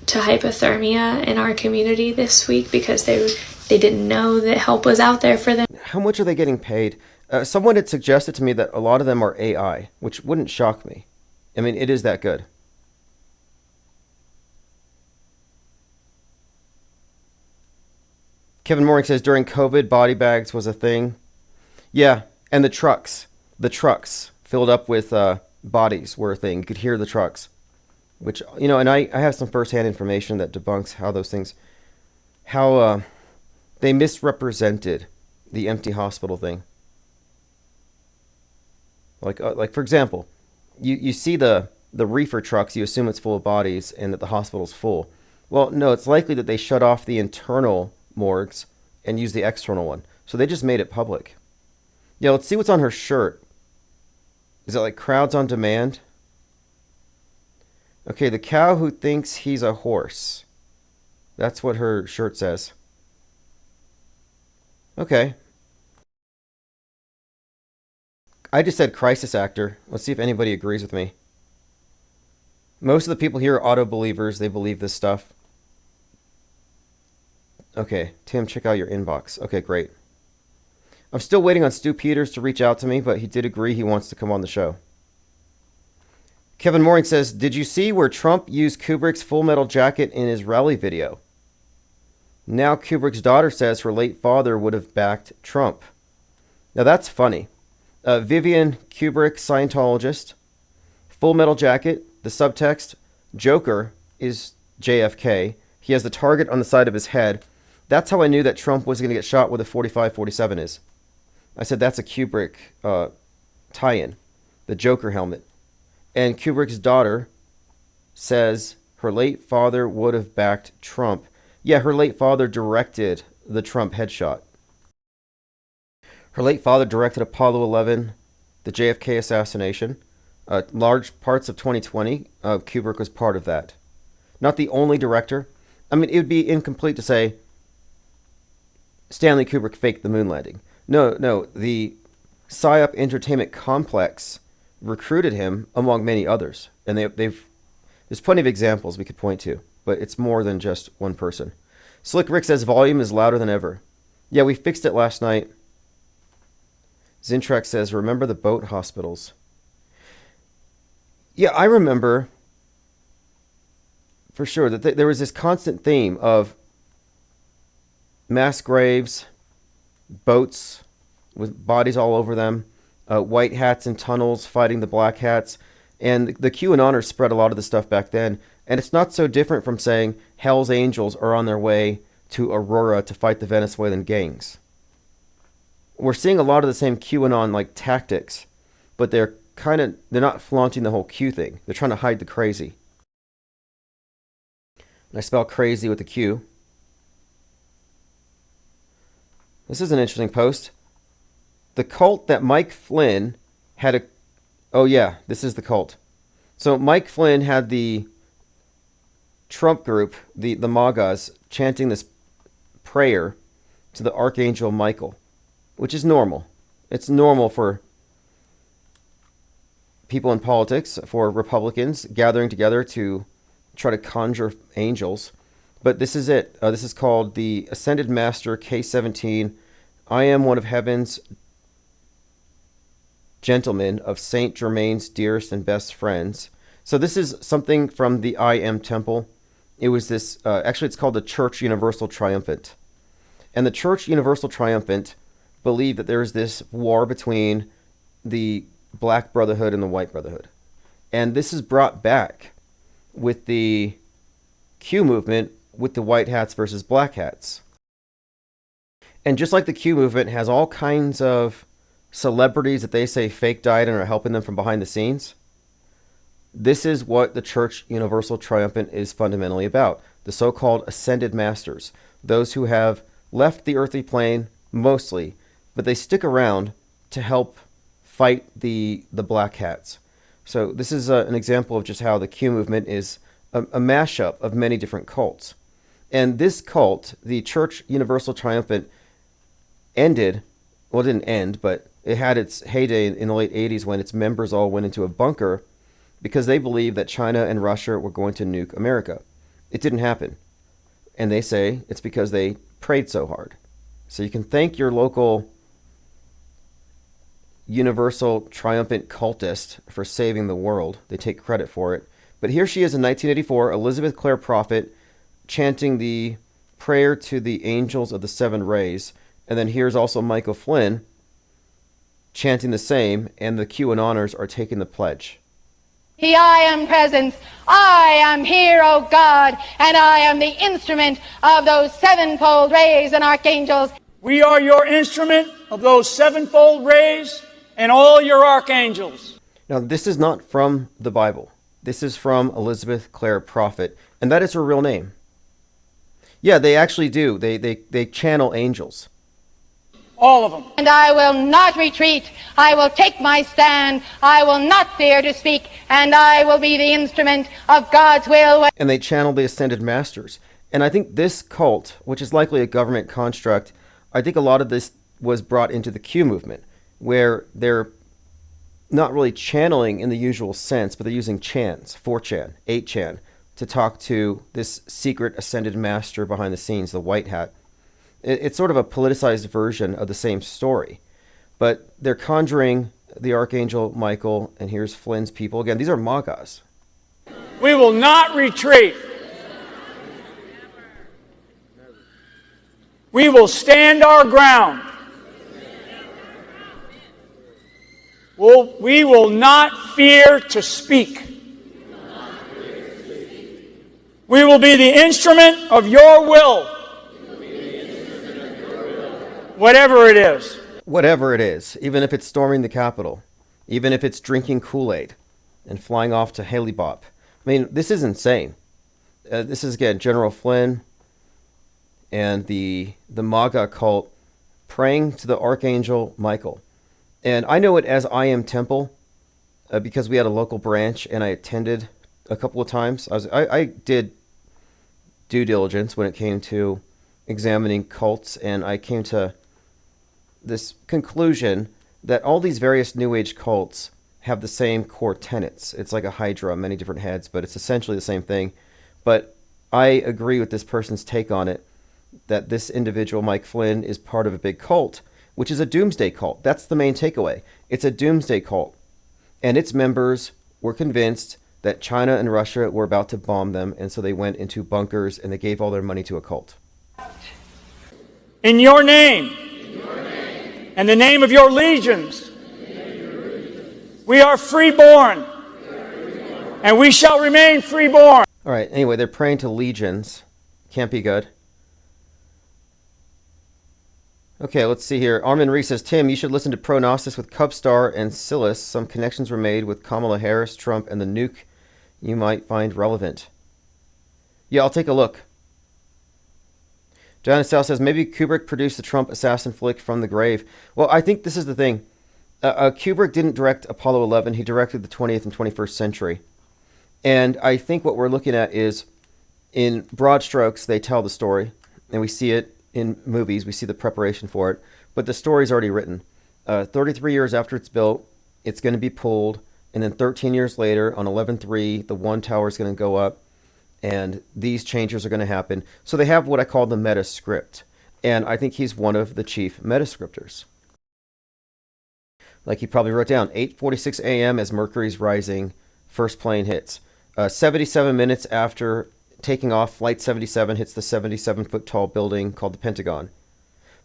to hypothermia in our community this week because they didn't know that help was out there for them. How much are they getting paid? Someone had suggested to me that a lot of them are AI, which wouldn't shock me. I mean, it is that good. Kevin Mooring says, during COVID, body bags was a thing. Yeah, and the trucks filled up with bodies were a thing. You could hear the trucks, which, you know, and I have some firsthand information that debunks how those things, how they misrepresented the empty hospital thing. Like for example, you see the reefer trucks, you assume it's full of bodies and that the hospital's full. Well, no, it's likely that they shut off the internal morgues and use the external one. So they just made it public. Yeah, let's see what's on her shirt. Is it like crowds on demand? Okay, the cow who thinks he's a horse. That's what her shirt says. Okay. I just said crisis actor. Let's see if anybody agrees with me. Most of the people here are auto believers. They believe this stuff. Okay, Tim, check out your inbox. Okay, great. I'm still waiting on Stu Peters to reach out to me, but he did agree he wants to come on the show. Kevin Mooring says, did you see where Trump used Kubrick's Full Metal Jacket in his rally video? Now Kubrick's daughter says her late father would have backed Trump. Now that's funny. Vivian Kubrick, Scientologist. Full Metal Jacket, the subtext, Joker is JFK. He has the target on the side of his head. That's how I knew that Trump was going to get shot with a 45-47 is. I said that's a Kubrick tie-in, the Joker helmet. And Kubrick's daughter says her late father would have backed Trump. Yeah, her late father directed the Trump headshot. Her late father directed Apollo 11, the JFK assassination. Large parts of 2020, Kubrick was part of that. Not the only director. I mean, it would be incomplete to say Stanley Kubrick faked the moon landing. No, the PSYOP Entertainment Complex recruited him among many others. And there's plenty of examples we could point to, but it's more than just one person. Slick Rick says volume is louder than ever. Yeah, we fixed it last night. Zintrax says, remember the boat hospitals. Yeah, I remember for sure that there was this constant theme of mass graves, boats with bodies all over them, white hats in tunnels fighting the black hats. And the QAnoners spread a lot of the stuff back then. And it's not so different from saying Hell's Angels are on their way to Aurora to fight the Venezuelan gangs. We're seeing a lot of the same QAnon-like tactics, but they're not flaunting the whole Q thing. They're trying to hide the crazy. And I spell crazy with a Q. This is an interesting post. The cult that Mike Flynn had a... Oh yeah, this is the cult. So Mike Flynn had the Trump group, the MAGAs, chanting this prayer to the Archangel Michael, which is normal. It's normal for people in politics, for Republicans gathering together to try to conjure angels. But this is it. This is called the Ascended Master K17. I am one of heaven's gentlemen, of Saint Germain's dearest and best friends. So this is something from the I Am Temple. It was this, actually it's called the Church Universal Triumphant. And the Church Universal Triumphant believed that there is this war between the Black Brotherhood and the White Brotherhood. And this is brought back with the Q movement, with the white hats versus black hats. And just like the Q movement has all kinds of celebrities that they say fake died and are helping them from behind the scenes, this is what the Church Universal Triumphant is fundamentally about. The so-called Ascended Masters, those who have left the earthly plane mostly, but they stick around to help fight the black hats. So this is an example of just how the Q movement is a mashup of many different cults. And this cult, the Church Universal Triumphant, ended, well, it didn't end, but it had its heyday in the late 80s when its members all went into a bunker because they believed that China and Russia were going to nuke America. It didn't happen. And they say it's because they prayed so hard. So you can thank your local Universal Triumphant cultist for saving the world. They take credit for it. But here she is in 1984, Elizabeth Clare Prophet, chanting the prayer to the angels of the seven rays. And then here's also Michael Flynn chanting the same, and the QAnoners are taking the pledge. The I am presence, I am here, O God, and I am the instrument of those sevenfold rays and archangels. We are your instrument of those sevenfold rays and all your archangels. Now, this is not from the Bible. This is from Elizabeth Clare Prophet, and that is her real name. Yeah, they actually do. They channel angels. All of them. And I will not retreat. I will take my stand. I will not fear to speak, and I will be the instrument of God's will. And they channel the Ascended Masters. And I think this cult, which is likely a government construct, I think a lot of this was brought into the Q movement, where they're not really channeling in the usual sense, but they're using chants, 4chan, 8chan, to talk to this secret Ascended Master behind the scenes, the white hat. It's sort of a politicized version of the same story. But they're conjuring the Archangel Michael, and here's Flynn's people. Again, these are Magas. We will not retreat. We will stand our ground. We will not fear to speak. We will be the instrument of your will. Whatever it is. Whatever it is, even if it's storming the Capitol, even if it's drinking Kool-Aid and flying off to Haley Bop. I mean, this is insane. This is, again, General Flynn and the MAGA cult praying to the Archangel Michael. And I know it as I Am Temple because we had a local branch and I attended a couple of times. I did due diligence when it came to examining cults, and I came to this conclusion that all these various New Age cults have the same core tenets. It's like a hydra, many different heads, but it's essentially the same thing. But I agree with this person's take on it, that this individual, Mike Flynn, is part of a big cult, which is a doomsday cult. That's the main takeaway. It's a doomsday cult. And its members were convinced that China and Russia were about to bomb them, and so they went into bunkers and they gave all their money to a cult. In your name. And the name of your legions. We are freeborn. And we shall remain freeborn. All right, anyway, they're praying to legions. Can't be good. Okay, let's see here. Armin Reese says, Tim, you should listen to Pronosis with Cubstar and Silas. Some connections were made with Kamala Harris, Trump, and the nuke you might find relevant. Yeah, I'll take a look. Diana Sal says, maybe Kubrick produced the Trump assassin flick from the grave. Well, I think this is the thing. Kubrick didn't direct Apollo 11. He directed the 20th and 21st century. And I think what we're looking at is, in broad strokes, they tell the story. And we see it in movies. We see the preparation for it. But the story's already written. 33 years after it's built, it's going to be pulled. And then 13 years later, on 11/3, the one tower is going to go up. And these changes are going to happen. So they have what I call the meta script. And I think he's one of the chief meta scripters. Like he probably wrote down 8:46 a.m. as Mercury's rising, first plane hits. 77 minutes after taking off, Flight 77 hits the 77-foot tall building called the Pentagon.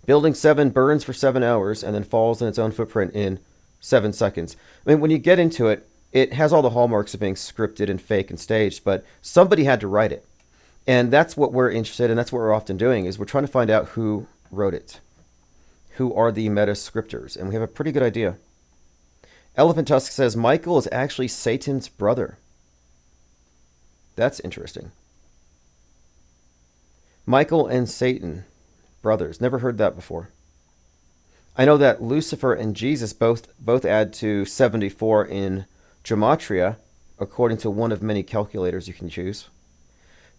Building 7 burns for 7 hours and then falls in its own footprint in 7 seconds. I mean, when you get into it, it has all the hallmarks of being scripted and fake and staged, but somebody had to write it. And that's what we're interested in. That's what we're often doing, is we're trying to find out who wrote it. Who are the meta scripters? And we have a pretty good idea. Elephant Tusk says Michael is actually Satan's brother. That's interesting. Michael and Satan, brothers. Never heard that before. I know that Lucifer and Jesus both add to 74 in gematria, according to one of many calculators you can choose.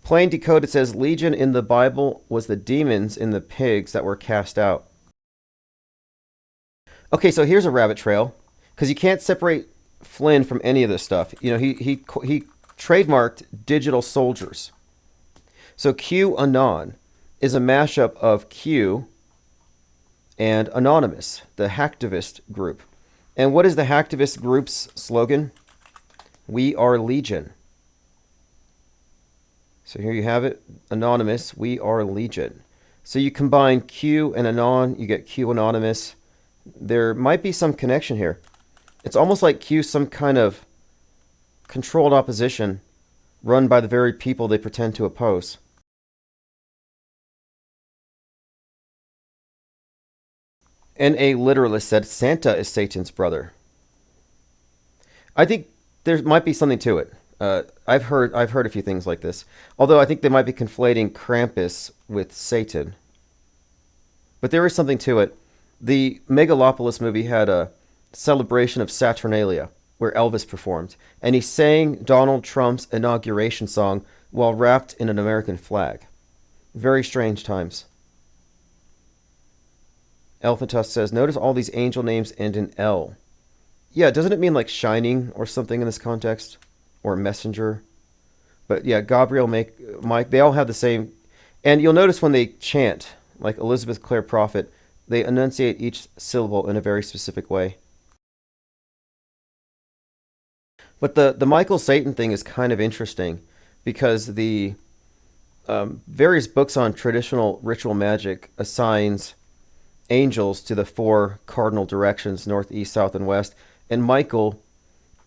Plain Decoded says Legion in the Bible was the demons in the pigs that were cast out. Okay, so here's a rabbit trail, because you can't separate Flynn from any of this stuff. You know, he trademarked digital soldiers. So QAnon is a mashup of Q and Anonymous, the hacktivist group. And what is the hacktivist group's slogan? We are Legion. So here you have it, Anonymous, we are Legion. So you combine Q and Anon, you get Q Anonymous. There might be some connection here. It's almost like Q, some kind of controlled opposition run by the very people they pretend to oppose. And a literalist said Santa is Satan's brother. I think there might be something to it. I've heard a few things like this. Although I think they might be conflating Krampus with Satan. But there is something to it. The Megalopolis movie had a celebration of Saturnalia where Elvis performed, and he sang Donald Trump's inauguration song while wrapped in an American flag. Very strange times. Elephant Tusk says, notice all these angel names end in L. Yeah, doesn't it mean like shining or something in this context? Or messenger? But yeah, Gabriel, Mike, they all have the same. And you'll notice when they chant, like Elizabeth Clare Prophet, they enunciate each syllable in a very specific way. But the Michael Satan thing is kind of interesting, because the various books on traditional ritual magic assigns angels to the 4 cardinal directions, north, east, south, and west, and Michael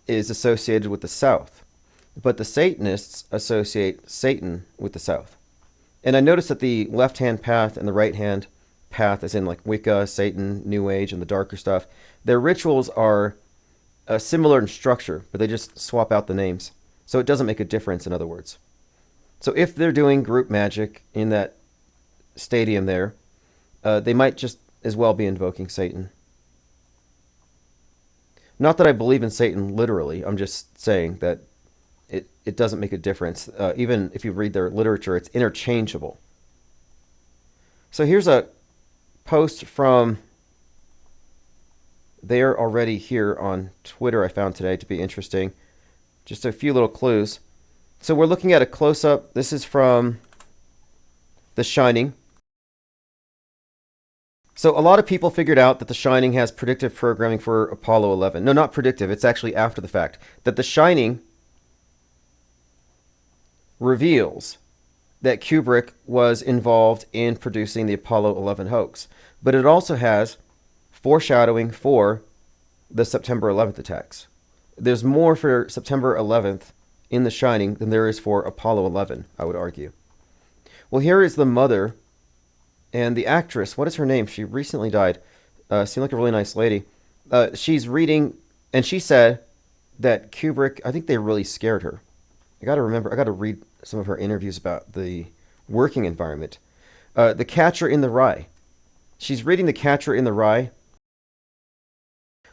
is associated with the south. But the Satanists associate Satan with the south. And I noticed that the left-hand path and the right-hand path, as in like Wicca, Satan, New Age, and the darker stuff, their rituals are similar in structure, but they just swap out the names. So it doesn't make a difference, in other words. So if they're doing group magic in that stadium there, they might just as well be invoking Satan. Not that I believe in Satan literally. I'm just saying that it doesn't make a difference. Even if you read their literature, it's interchangeable. So here's a post from They're Already Here on Twitter I found today to be interesting. Just a few little clues. So we're looking at a close-up. This is from The Shining. So a lot of people figured out that The Shining has predictive programming for Apollo 11. No, not predictive. It's actually after the fact. That The Shining reveals that Kubrick was involved in producing the Apollo 11 hoax. But it also has foreshadowing for the September 11th attacks. There's more for September 11th in The Shining than there is for Apollo 11, I would argue. Well, here is the mother and the actress. What is her name? She recently died. Seemed like a really nice lady. She's reading, and she said that Kubrick, I think they really scared her. I got to read some of her interviews about the working environment. The Catcher in the Rye. She's reading The Catcher in the Rye,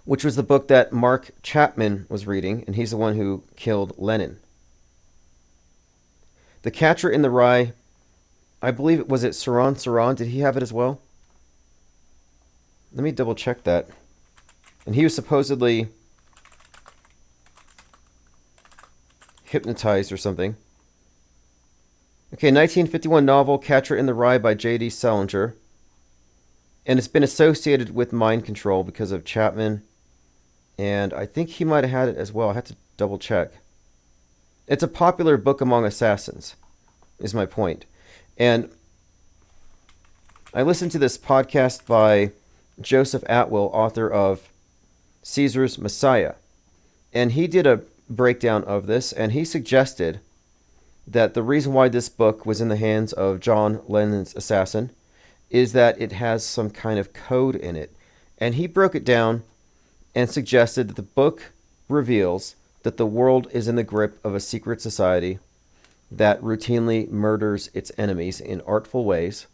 which was the book that Mark Chapman was reading, and he's the one who killed Lenin. The Catcher in the Rye, I believe it was Saran. Did he have it as well? Let me double check that. And he was supposedly hypnotized or something. Okay, 1951 novel Catcher in the Rye by J.D. Salinger. And it's been associated with mind control because of Chapman. And I think he might have had it as well. I have to double check. It's a popular book among assassins, is my point. And I listened to this podcast by Joseph Atwill, author of Caesar's Messiah. And he did a breakdown of this, and he suggested that the reason why this book was in the hands of John Lennon's assassin is that it has some kind of code in it. And he broke it down and suggested that the book reveals that the world is in the grip of a secret society that routinely murders its enemies in artful ways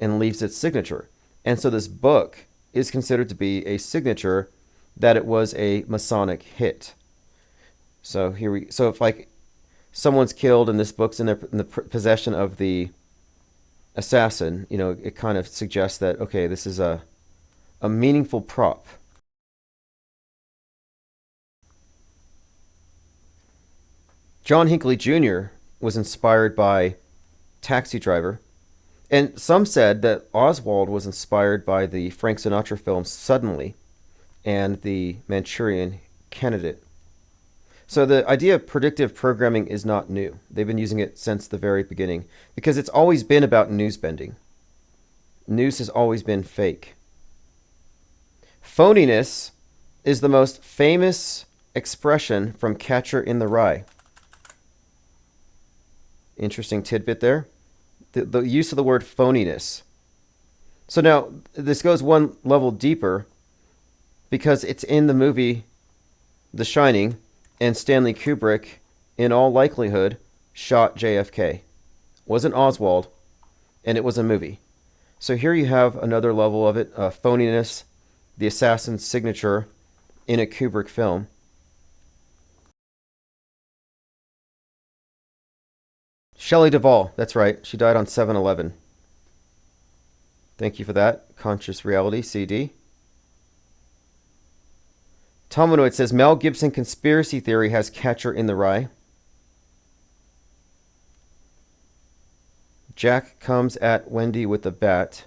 and leaves its signature. And so this book is considered to be a signature that it was a Masonic hit. So if like someone's killed and this book's in the possession of the assassin, you know, it kind of suggests that, okay, this is a meaningful prop. John Hinckley Jr. was inspired by Taxi Driver, and some said that Oswald was inspired by the Frank Sinatra film Suddenly and the Manchurian Candidate. So the idea of predictive programming is not new. They've been using it since the very beginning because it's always been about news bending. News has always been fake. Phoniness is the most famous expression from Catcher in the Rye. Interesting tidbit there. The use of the word phoniness. So now this goes one level deeper because it's in the movie The Shining, and Stanley Kubrick, in all likelihood, shot JFK. It wasn't Oswald, and it was a movie. So here you have another level of it, phoniness, the assassin's signature in a Kubrick film. Shelley Duvall, that's right. She died on 7/11. Thank you for that. Conscious Reality, CD. Tominoid says, Mel Gibson conspiracy theory has Catcher in the Rye. Jack comes at Wendy with a bat.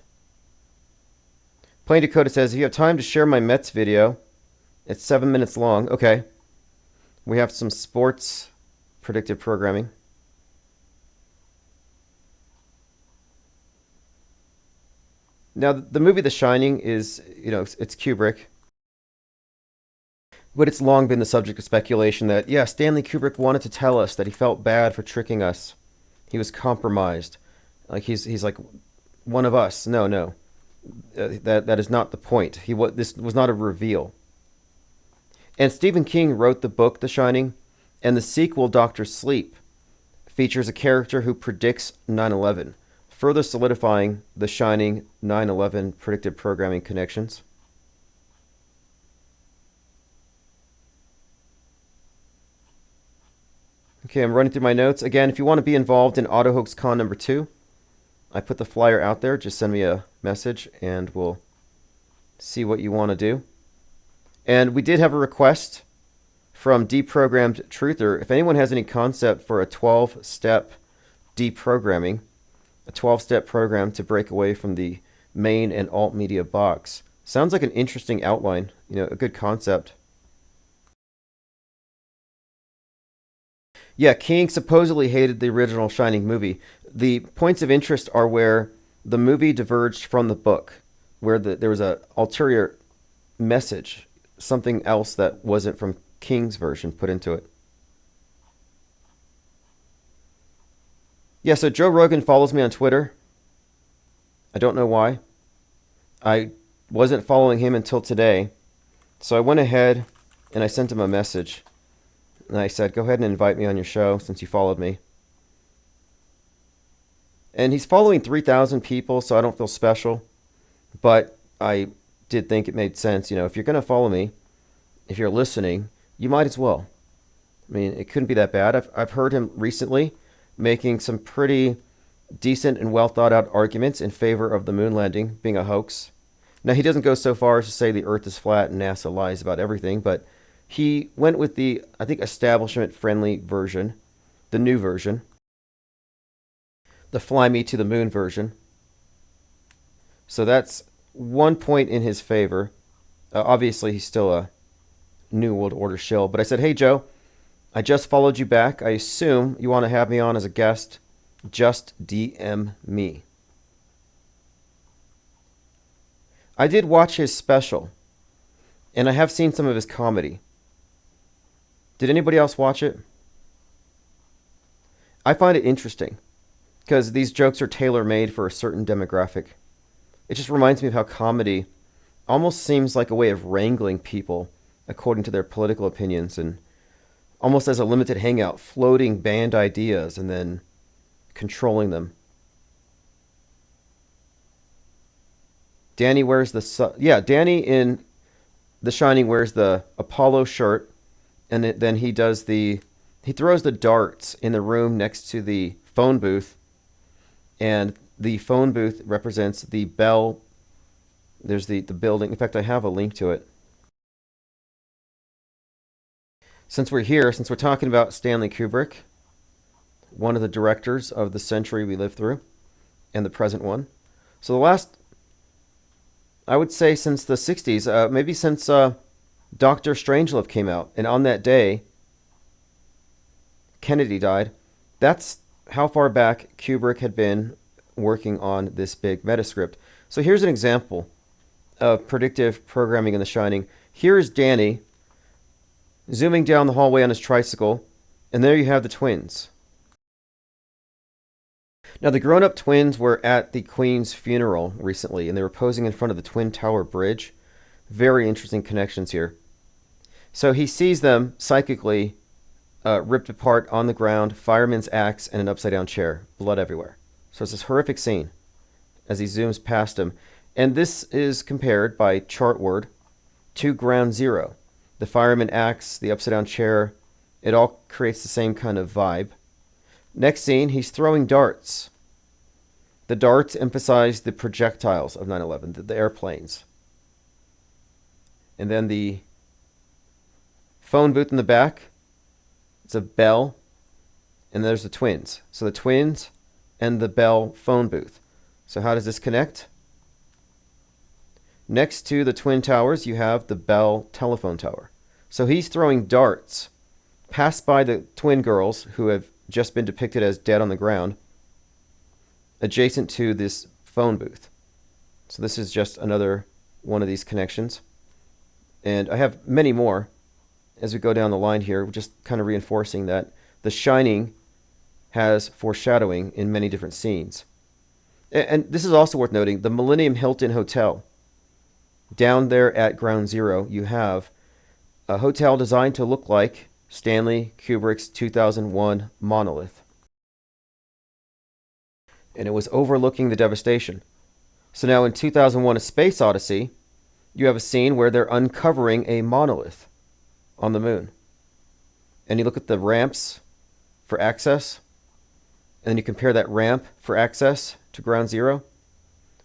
Plain Dakota says, if you have time to share my Mets video, it's 7 minutes long. Okay. We have some sports predictive programming. Now, the movie The Shining is, you know, it's Kubrick. But it's long been the subject of speculation that, yeah, Stanley Kubrick wanted to tell us that he felt bad for tricking us. He was compromised. Like he's like one of us. No. That is not the point. This was not a reveal. And Stephen King wrote the book The Shining, and the sequel, Dr. Sleep, features a character who predicts 9/11, further solidifying The Shining 9/11 predictive programming connections. Okay, I'm running through my notes. Again, if you want to be involved in Autohoax Con number 2, I put the flyer out there. Just send me a message and we'll see what you want to do. And we did have a request from Deprogrammed Truther. If anyone has any concept for a 12-step deprogramming, a 12-step program to break away from the main and alt media box. Sounds like an interesting outline, you know, a good concept. Yeah, King supposedly hated the original Shining movie. The points of interest are where the movie diverged from the book, where there was an ulterior message, something else that wasn't from King's version put into it. Yeah, so Joe Rogan follows me on Twitter. I don't know why. I wasn't following him until today. So I went ahead and I sent him a message. And I said, go ahead and invite me on your show since you followed me. And he's following 3,000 people, so I don't feel special. But I did think it made sense. You know, if you're going to follow me, if you're listening, you might as well. I mean, it couldn't be that bad. I've heard him recently making some pretty decent and well thought out arguments in favor of the moon landing being a hoax. Now, he doesn't go so far as to say the Earth is flat and NASA lies about everything, but he went with the, I think, establishment-friendly version, the new version. the Fly Me to the Moon version. So that's 1 point in his favor. Obviously, he's still a New World Order shill. But I said, hey, Joe, I just followed you back. I assume you want to have me on as a guest. Just DM me. I did watch his special, and I have seen some of his comedy. Did anybody else watch it? I find it interesting because these jokes are tailor-made for a certain demographic. It just reminds me of how comedy almost seems like a way of wrangling people according to their political opinions, and almost as a limited hangout, floating banned ideas and then controlling them. Danny wears Danny in The Shining wears the Apollo shirt, and then he throws the darts in the room next to the phone booth, and the phone booth represents the bell. There's the building. In fact, I have a link to it. Since we're talking about Stanley Kubrick, one of the directors of the century we live through, and the present one. So the last, I would say since the 60s, maybe since Dr. Strangelove came out, and on that day, Kennedy died. That's how far back Kubrick had been working on this big metascript. So here's an example of predictive programming in The Shining. Here's Danny zooming down the hallway on his tricycle, and there you have the twins. Now, the grown-up twins were at the Queen's funeral recently, and they were posing in front of the Twin Tower Bridge. Very interesting connections here. So he sees them psychically ripped apart on the ground, fireman's axe, and an upside-down chair. Blood everywhere. So it's this horrific scene as he zooms past him. And this is compared by Chartword to Ground Zero. The fireman axe, the upside-down chair, it all creates the same kind of vibe. Next scene, he's throwing darts. The darts emphasize the projectiles of 9/11, the airplanes. And then the phone booth in the back, it's a bell, and there's the twins. So the twins and the bell phone booth. So how does this connect? Next to the Twin Towers, you have the Bell telephone tower. So he's throwing darts past by the twin girls who have just been depicted as dead on the ground, adjacent to this phone booth. So this is just another one of these connections. And I have many more as we go down the line here, just kind of reinforcing that The Shining has foreshadowing in many different scenes. And this is also worth noting, the Millennium Hilton Hotel. Down there at Ground Zero, you have a hotel designed to look like Stanley Kubrick's 2001 Monolith. And it was overlooking the devastation. So now in 2001 A Space Odyssey, you have a scene where they're uncovering a monolith on the moon. And you look at the ramps for access, and then you compare that ramp for access to Ground Zero,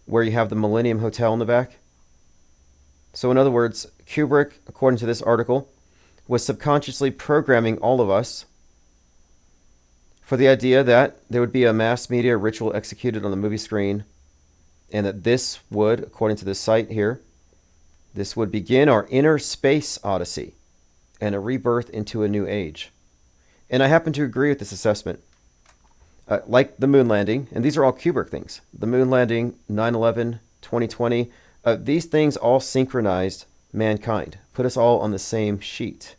where you have the Millennium Hotel in the back. So in other words, Kubrick, according to this article, was subconsciously programming all of us for the idea that there would be a mass media ritual executed on the movie screen, and that this would, according to this site here, this would begin our inner space odyssey and a rebirth into a new age. And I happen to agree with this assessment. Like the moon landing, and these are all Kubrick things, the moon landing, 9/11, 2020, these things all synchronized mankind, put us all on the same sheet.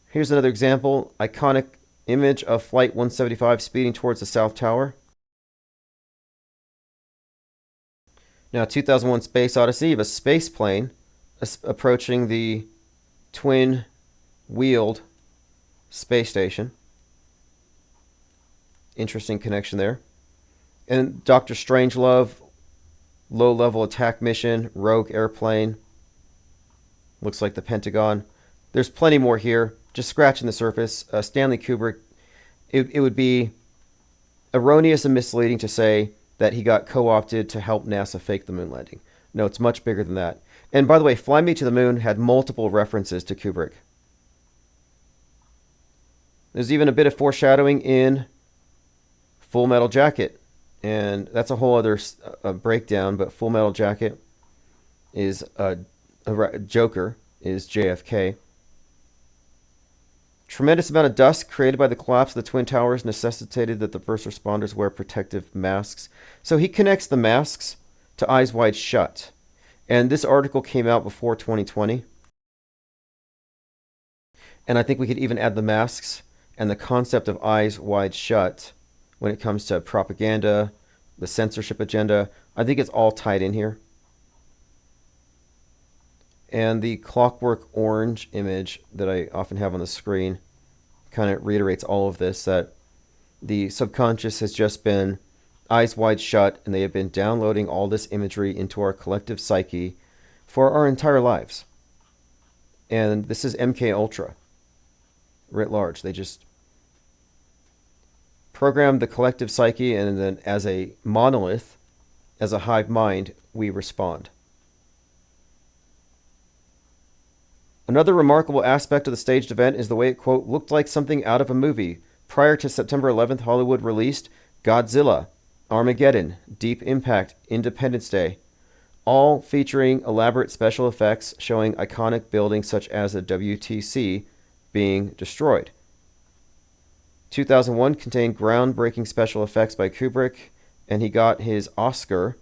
Here's another example, iconic image of Flight 175 speeding towards the South Tower. Now, 2001 Space Odyssey, you have a space plane approaching the twin-wheeled space station. Interesting connection there. And Dr. Strangelove, low-level attack mission, rogue airplane. Looks like the Pentagon. There's plenty more here, just scratching the surface. Stanley Kubrick, it would be erroneous and misleading to say that he got co-opted to help NASA fake the moon landing. No, it's much bigger than that. And by the way, Fly Me to the Moon had multiple references to Kubrick. There's even a bit of foreshadowing in Full Metal Jacket. And that's a whole other breakdown, but Full Metal Jacket is Joker is JFK. Tremendous amount of dust created by the collapse of the Twin Towers necessitated that the first responders wear protective masks. So he connects the masks to Eyes Wide Shut. And this article came out before 2020. And I think we could even add the masks and the concept of Eyes Wide Shut when it comes to propaganda, the censorship agenda. I think it's all tied in here. And the Clockwork Orange image that I often have on the screen kind of reiterates all of this, that the subconscious has just been eyes wide shut, and they have been downloading all this imagery into our collective psyche for our entire lives. And this is MK Ultra writ large. They just program the collective psyche, and then as a monolith, as a hive mind, we respond. Another remarkable aspect of the staged event is the way it, quote, looked like something out of a movie. Prior to September 11th, Hollywood released Godzilla, Armageddon, Deep Impact, Independence Day, all featuring elaborate special effects showing iconic buildings such as the WTC being destroyed. 2001 contained groundbreaking special effects by Kubrick, and he got his Oscar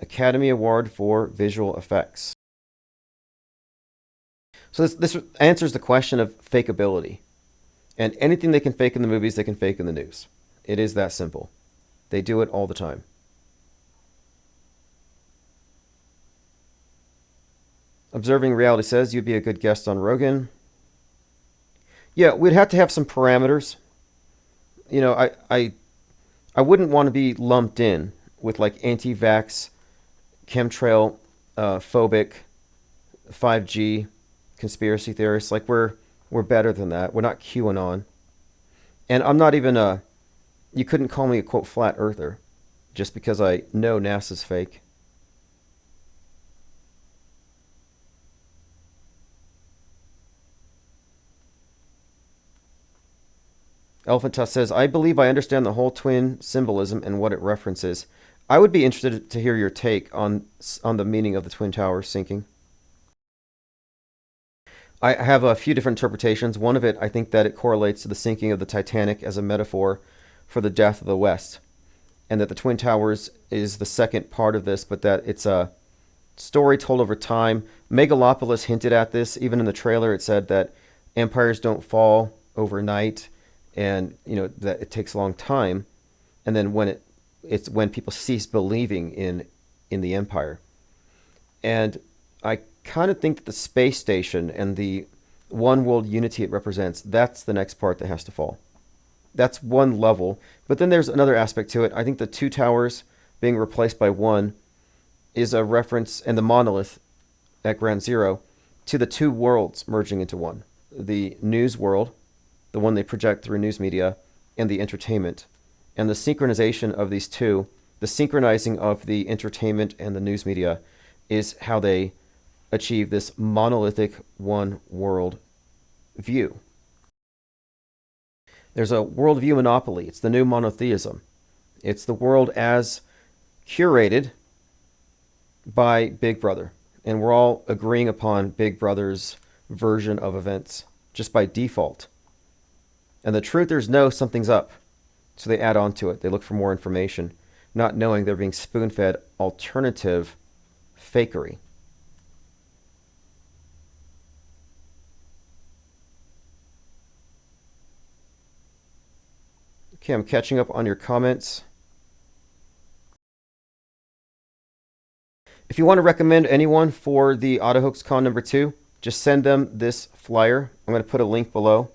Academy Award for Visual Effects. So this answers the question of fakeability. And anything they can fake in the movies, they can fake in the news. It is that simple. They do it all the time. Observing Reality says, you'd be a good guest on Rogan. Yeah, we'd have to have some parameters. You know, I wouldn't want to be lumped in with like anti-vax, chemtrail, phobic, 5G, conspiracy theorists. Like we're better than that. We're not QAnon. And I'm not even you couldn't call me a, quote, flat earther just because I know NASA's fake. Elephant Tusk says, I believe I understand the whole twin symbolism and what it references. I would be interested to hear your take on the meaning of the Twin Towers sinking. I have a few different interpretations. One of it, I think that it correlates to the sinking of the Titanic as a metaphor for the death of the West. And that the Twin Towers is the second part of this, but that it's a story told over time. Megalopolis hinted at this. Even in the trailer, it said that empires don't fall overnight, and you know that it takes a long time. And then when it's when people cease believing in the empire. And I kind of think that the space station and the one world unity it represents, that's the next part that has to fall. That's one level. But then there's another aspect to it. I think the two towers being replaced by one is a reference, and the monolith at Ground Zero, to the two worlds merging into one. The news world, the one they project through news media, and the entertainment. And the synchronization of these two, the synchronizing of the entertainment and the news media, is how they achieve this monolithic one world view. There's a worldview monopoly. It's the new monotheism. It's the world as curated by Big Brother. And we're all agreeing upon Big Brother's version of events just by default. And the truthers know something's up, so they add on to it. They look for more information, not knowing they're being spoon-fed alternative fakery. Okay, I'm catching up on your comments. If you want to recommend anyone for the Autohoax Con number 2, just send them this flyer. I'm going to put a link below.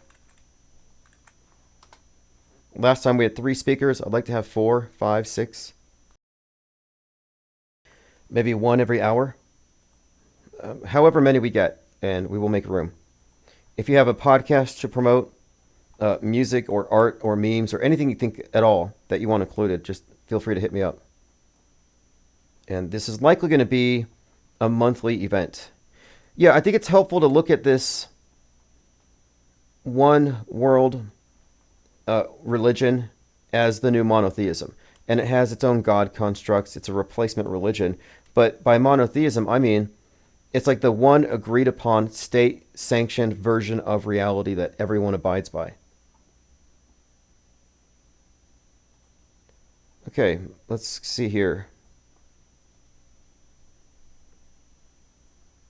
Last time we had 3 speakers. I'd like to have 4, 5, 6. Maybe 1 every hour. However many we get, and we will make room. If you have a podcast to promote, music or art or memes or anything you think at all that you want included, just feel free to hit me up. And this is likely going to be a monthly event. Yeah, I think it's helpful to look at this one world religion as the new monotheism. And it has its own God constructs. It's a replacement religion. But by monotheism, I mean it's like the one agreed upon state-sanctioned version of reality that everyone abides by. Okay, let's see here.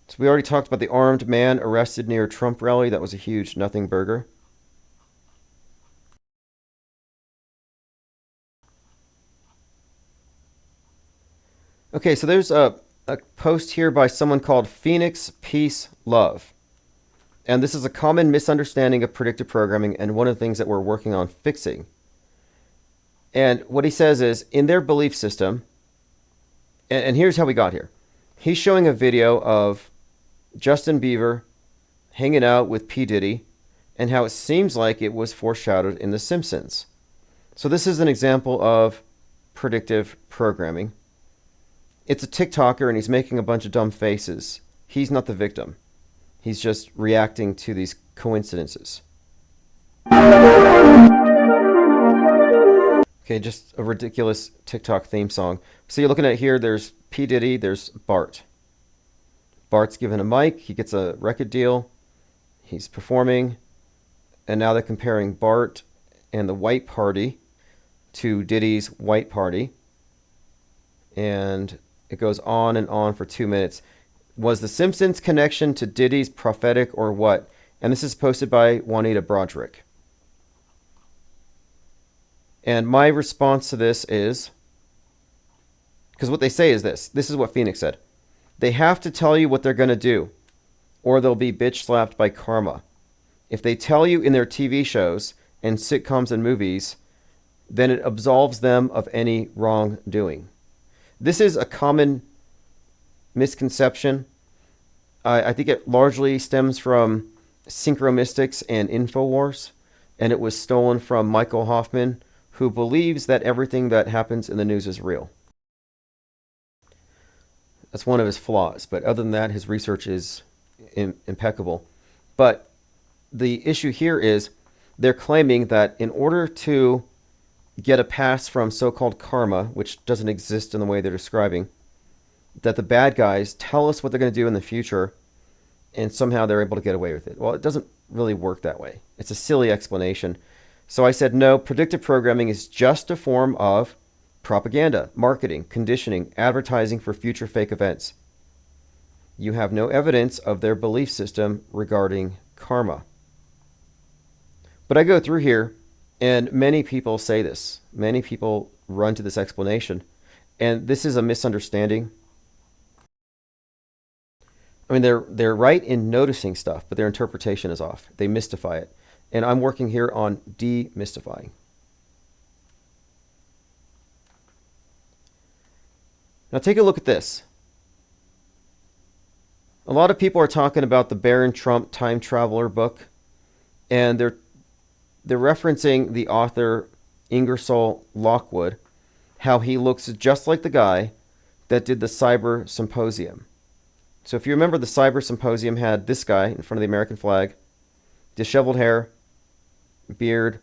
So we already talked about the armed man arrested near Trump rally. That was a huge nothing burger. Okay, so there's a post here by someone called Phoenix Peace Love. And this is a common misunderstanding of predictive programming and one of the things that we're working on fixing. And what he says is, in their belief system, and here's how we got here. He's showing a video of Justin Bieber hanging out with P. Diddy and how it seems like it was foreshadowed in The Simpsons. So this is an example of predictive programming. It's a TikToker and he's making a bunch of dumb faces. He's not the victim. He's just reacting to these coincidences. Okay, just a ridiculous TikTok theme song. So you're looking at here, there's P. Diddy, there's Bart. Bart's given a mic, he gets a record deal, he's performing, and now they're comparing Bart and the White Party to Diddy's White Party. And it goes on and on for 2 minutes. Was the Simpsons connection to Diddy's prophetic or what? And this is posted by Juanita Broderick. And my response to this is, because what they say is this. This is what Phoenix said. They have to tell you what they're going to do, or they'll be bitch slapped by karma. If they tell you in their TV shows and sitcoms and movies, then it absolves them of any wrongdoing. This is a common misconception. I think it largely stems from Synchromystics and Infowars, and it was stolen from Michael Hoffman, who believes that everything that happens in the news is real. That's one of his flaws, but other than that, his research is impeccable. But the issue here is they're claiming that in order to get a pass from so-called karma, which doesn't exist in the way they're describing, that the bad guys tell us what they're going to do in the future, and somehow they're able to get away with it. Well, it doesn't really work that way. It's a silly explanation. So I said, no, predictive programming is just a form of propaganda, marketing, conditioning, advertising for future fake events. You have no evidence of their belief system regarding karma. But I go through here, and many people say this. Many people run to this explanation. And this is a misunderstanding. I mean, they're right in noticing stuff, but their interpretation is off. They mystify it. And I'm working here on demystifying. Now take a look at this. A lot of people are talking about the Baron Trump Time Traveler book, and they're referencing the author Ingersoll Lockwood, how he looks just like the guy that did the Cyber Symposium. So if you remember, the Cyber Symposium had this guy in front of the American flag, disheveled hair, beard.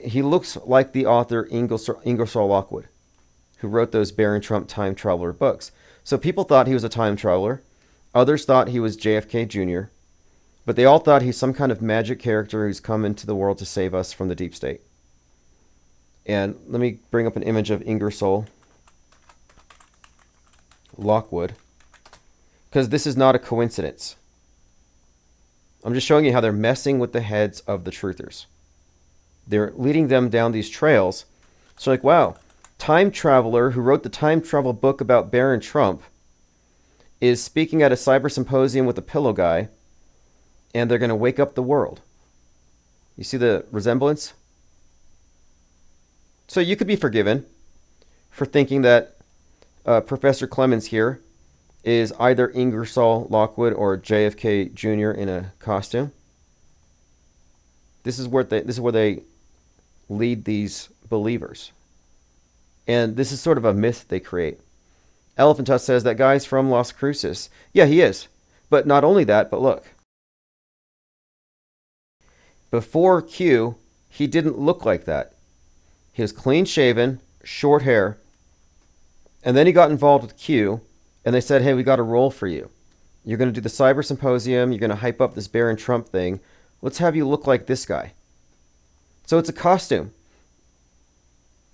He looks like the author Ingersoll Lockwood, who wrote those Baron Trump Time Traveler books. So people thought he was a time traveler. Others thought he was JFK Jr., but they all thought he's some kind of magic character who's come into the world to save us from the deep state. And let me bring up an image of Ingersoll Lockwood, because this is not a coincidence. I'm just showing you how they're messing with the heads of the truthers. They're leading them down these trails. So like, wow, time traveler who wrote the time travel book about Baron Trump is speaking at a cyber symposium with a pillow guy, and they're going to wake up the world. You see the resemblance? So you could be forgiven for thinking that Professor Clemens here is either Ingersoll Lockwood or JFK Jr. in a costume. This is where they lead these believers. And this is sort of a myth they create. Elephant Tusk says that guy's from Las Cruces. Yeah, he is. But not only that, but look. Before Q, he didn't look like that. He was clean shaven, short hair. And then he got involved with Q, and they said, hey, we got a role for you. You're going to do the Cyber Symposium. You're going to hype up this Barron Trump thing. Let's have you look like this guy. So it's a costume.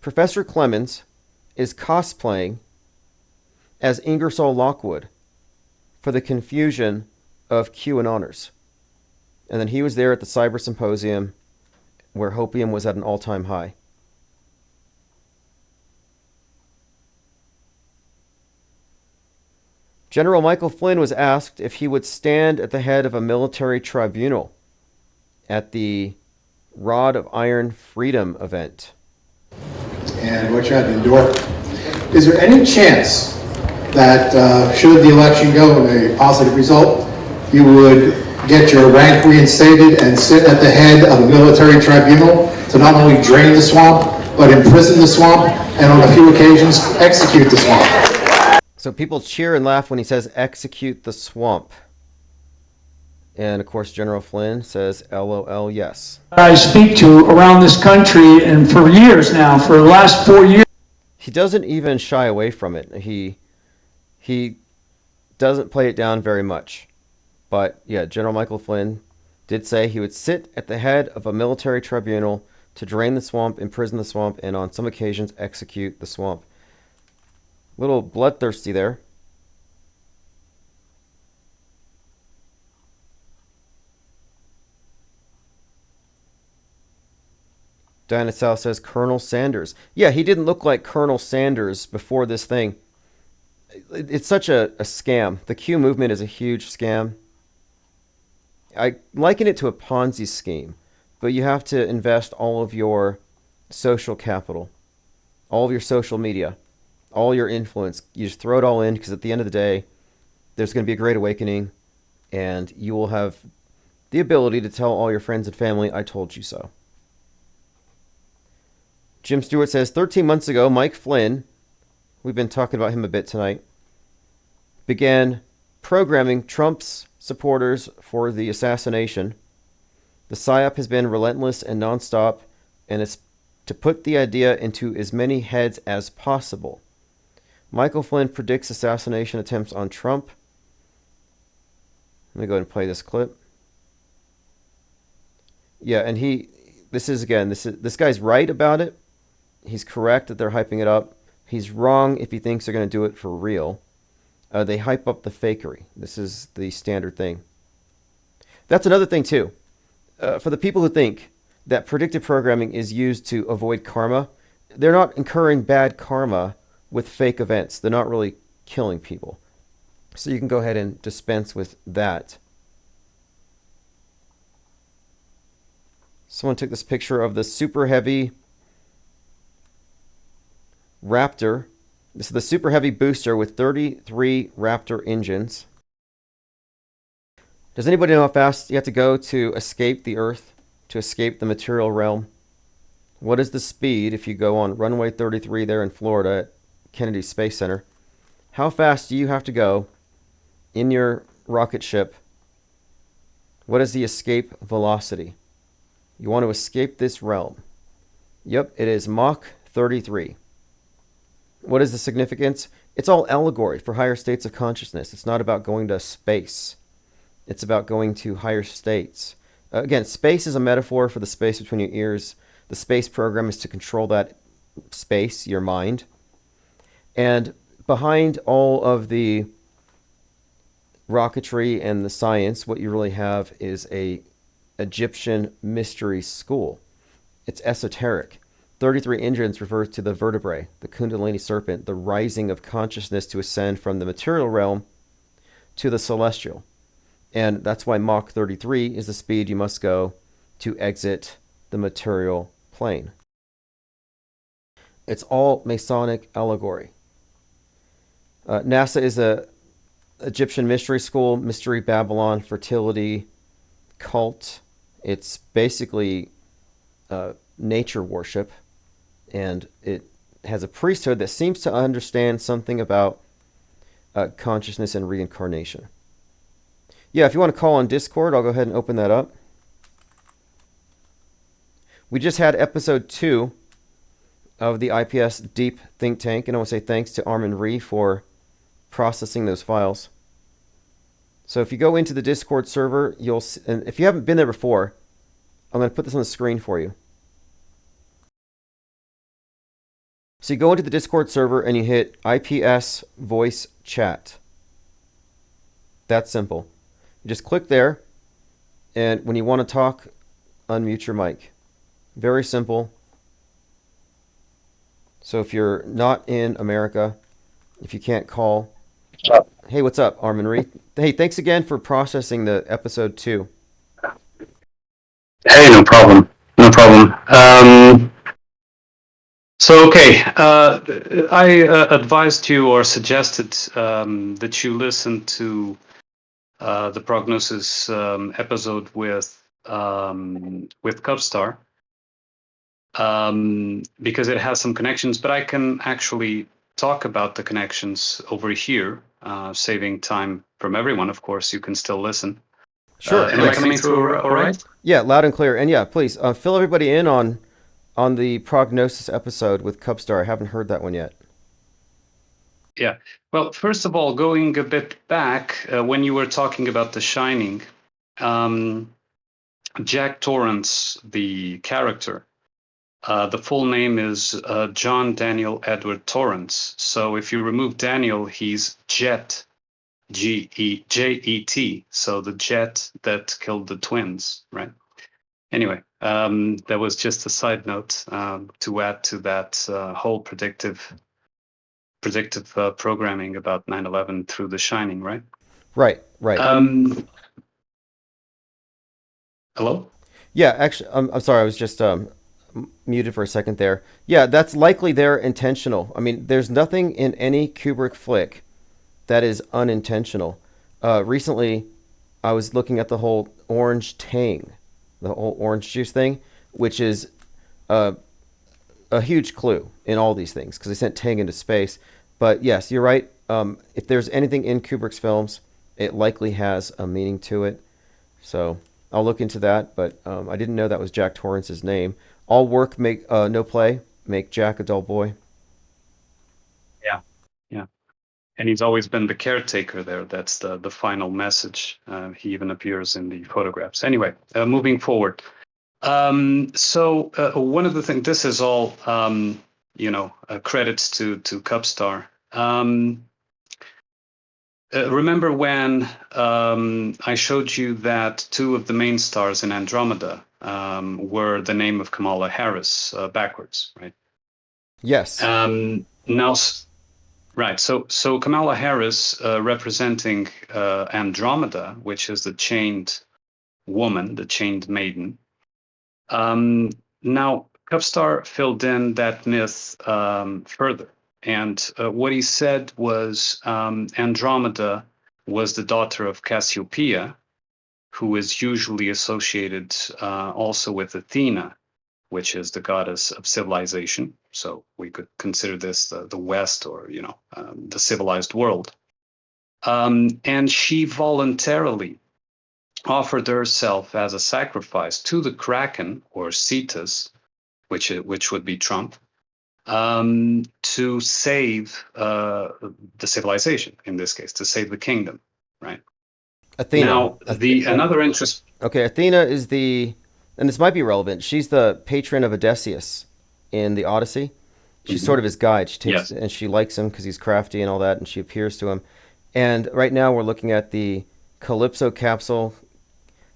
Professor Clemens is cosplaying as Ingersoll Lockwood for the confusion of QAnoners. And then he was there at the Cyber Symposium where hopium was at an all-time high. General Michael Flynn was asked if he would stand at the head of a military tribunal at the Rod of Iron Freedom event. And what you had to endure. Is there any chance that should the election go in a positive result, you would get your rank reinstated and sit at the head of a military tribunal to not only drain the swamp, but imprison the swamp, and on a few occasions, execute the swamp? So people cheer and laugh when he says, execute the swamp. And of course, General Flynn says, LOL, yes. I speak to around this country, and for years now, for the last 4 years. He doesn't even shy away from it. He doesn't play it down very much. But yeah, General Michael Flynn did say he would sit at the head of a military tribunal to drain the swamp, imprison the swamp, and on some occasions execute the swamp. Little bloodthirsty there. Diana South says Colonel Sanders. Yeah, he didn't look like Colonel Sanders before this thing. It's such a scam. The Q movement is a huge scam. I liken it to a Ponzi scheme, but you have to invest all of your social capital, all of your social media, all your influence. You just throw it all in, because at the end of the day, there's going to be a great awakening, and you will have the ability to tell all your friends and family, I told you so. Jim Stewart says, 13 months ago, Mike Flynn, we've been talking about him a bit tonight, began programming Trump's supporters for the assassination. The PSYOP has been relentless and nonstop, and it's to put the idea into as many heads as possible. Michael Flynn predicts assassination attempts on Trump. Let me go ahead and play this clip. Yeah, and this guy's right about it. He's correct that they're hyping it up. He's wrong if he thinks they're going to do it for real. They hype up the fakery. This is the standard thing. That's another thing, too. For the people who think that predictive programming is used to avoid karma, they're not incurring bad karma with fake events. They're not really killing people. So you can go ahead and dispense with that. Someone took this picture of the super heavy Raptor. This is the super heavy booster with 33 Raptor engines. Does anybody know how fast you have to go to escape the Earth, to escape the material realm? What is the speed if you go on runway 33 there in Florida at Kennedy Space Center? How fast do you have to go in your rocket ship? What is the escape velocity? You want to escape this realm. Yep, it is Mach 33. What is the significance? It's all allegory for higher states of consciousness. It's not about going to space. It's about going to higher states. Again, space is a metaphor for the space between your ears. The space program is to control that space, your mind. And behind all of the rocketry and the science, what you really have is a Egyptian mystery school. It's esoteric. 33 engines refers to the vertebrae, the Kundalini serpent, the rising of consciousness to ascend from the material realm to the celestial. And that's why Mach 33 is the speed you must go to exit the material plane. It's all Masonic allegory. NASA is a Egyptian mystery school, Mystery Babylon, fertility, cult. It's basically nature worship. And it has a priesthood that seems to understand something about consciousness and reincarnation. Yeah, if you want to call on Discord, I'll go ahead and open that up. We just had episode 2 of the IPS Deep Think Tank, and I want to say thanks to Armin Ree for processing those files. So if you go into the Discord server, and if you haven't been there before, I'm going to put this on the screen for you. So you go into the Discord server and you hit IPS voice chat. That's simple. You just click there, and when you want to talk, unmute your mic. Very simple. So if you're not in America, if you can't call, hey, what's up, Armin Ree? Hey, thanks again for processing the episode 2. Hey, no problem. No problem. Okay, I advised you or suggested that you listen to the prognosis episode with Cubstar because it has some connections, but I can actually talk about the connections over here, saving time from everyone. Of course, you can still listen. Sure. Am I coming through all right? Yeah, loud and clear. And yeah, please fill everybody in on the prognosis episode with Cubstar. I haven't heard that one yet. Yeah. Well, first of all, going a bit back, when you were talking about The Shining, Jack Torrance, the character, the full name is John Daniel Edward Torrance. So if you remove Daniel, he's Jet, Jet. So the jet that killed the twins, right? Anyway, that was just a side note to add to that whole predictive programming about 9/11 through The Shining, right? Right. Hello? Yeah, actually, I'm sorry. I was just muted for a second there. Yeah, that's likely they're intentional. I mean, there's nothing in any Kubrick flick that is unintentional. Recently, I was looking at the whole orange tang, the whole orange juice thing, which is a huge clue in all these things because they sent tang into space. But yes, you're right. If there's anything in Kubrick's films, it likely has a meaning to it. So I'll look into that, but I didn't know that was Jack Torrance's name. All work make no play, make Jack a dull boy. Yeah. And he's always been the caretaker there. That's the final message. He even appears in the photographs. Anyway, moving forward. So one of the things, this is all, credits to Cubstar. Remember when I showed you that 2 of the main stars in Andromeda were the name of Kamala Harris backwards, right? Yes. Now, right. So Kamala Harris representing Andromeda, which is the chained woman, the chained maiden. Now, Cubstar filled in that myth further. And what he said was Andromeda was the daughter of Cassiopeia, who is usually associated also with Athena, which is the goddess of civilization. So we could consider this the West or, the civilized world. And she voluntarily offered herself as a sacrifice to the Kraken or Cetus, which would be Trump, to save the civilization, in this case, to save the kingdom, right? Athena. Now, another interest. Okay, Athena is and this might be relevant. She's the patron of Odysseus in the Odyssey. She's sort of his guide. She takes and she likes him because he's crafty and all that, and she appears to him. And right now we're looking at the Calypso capsule,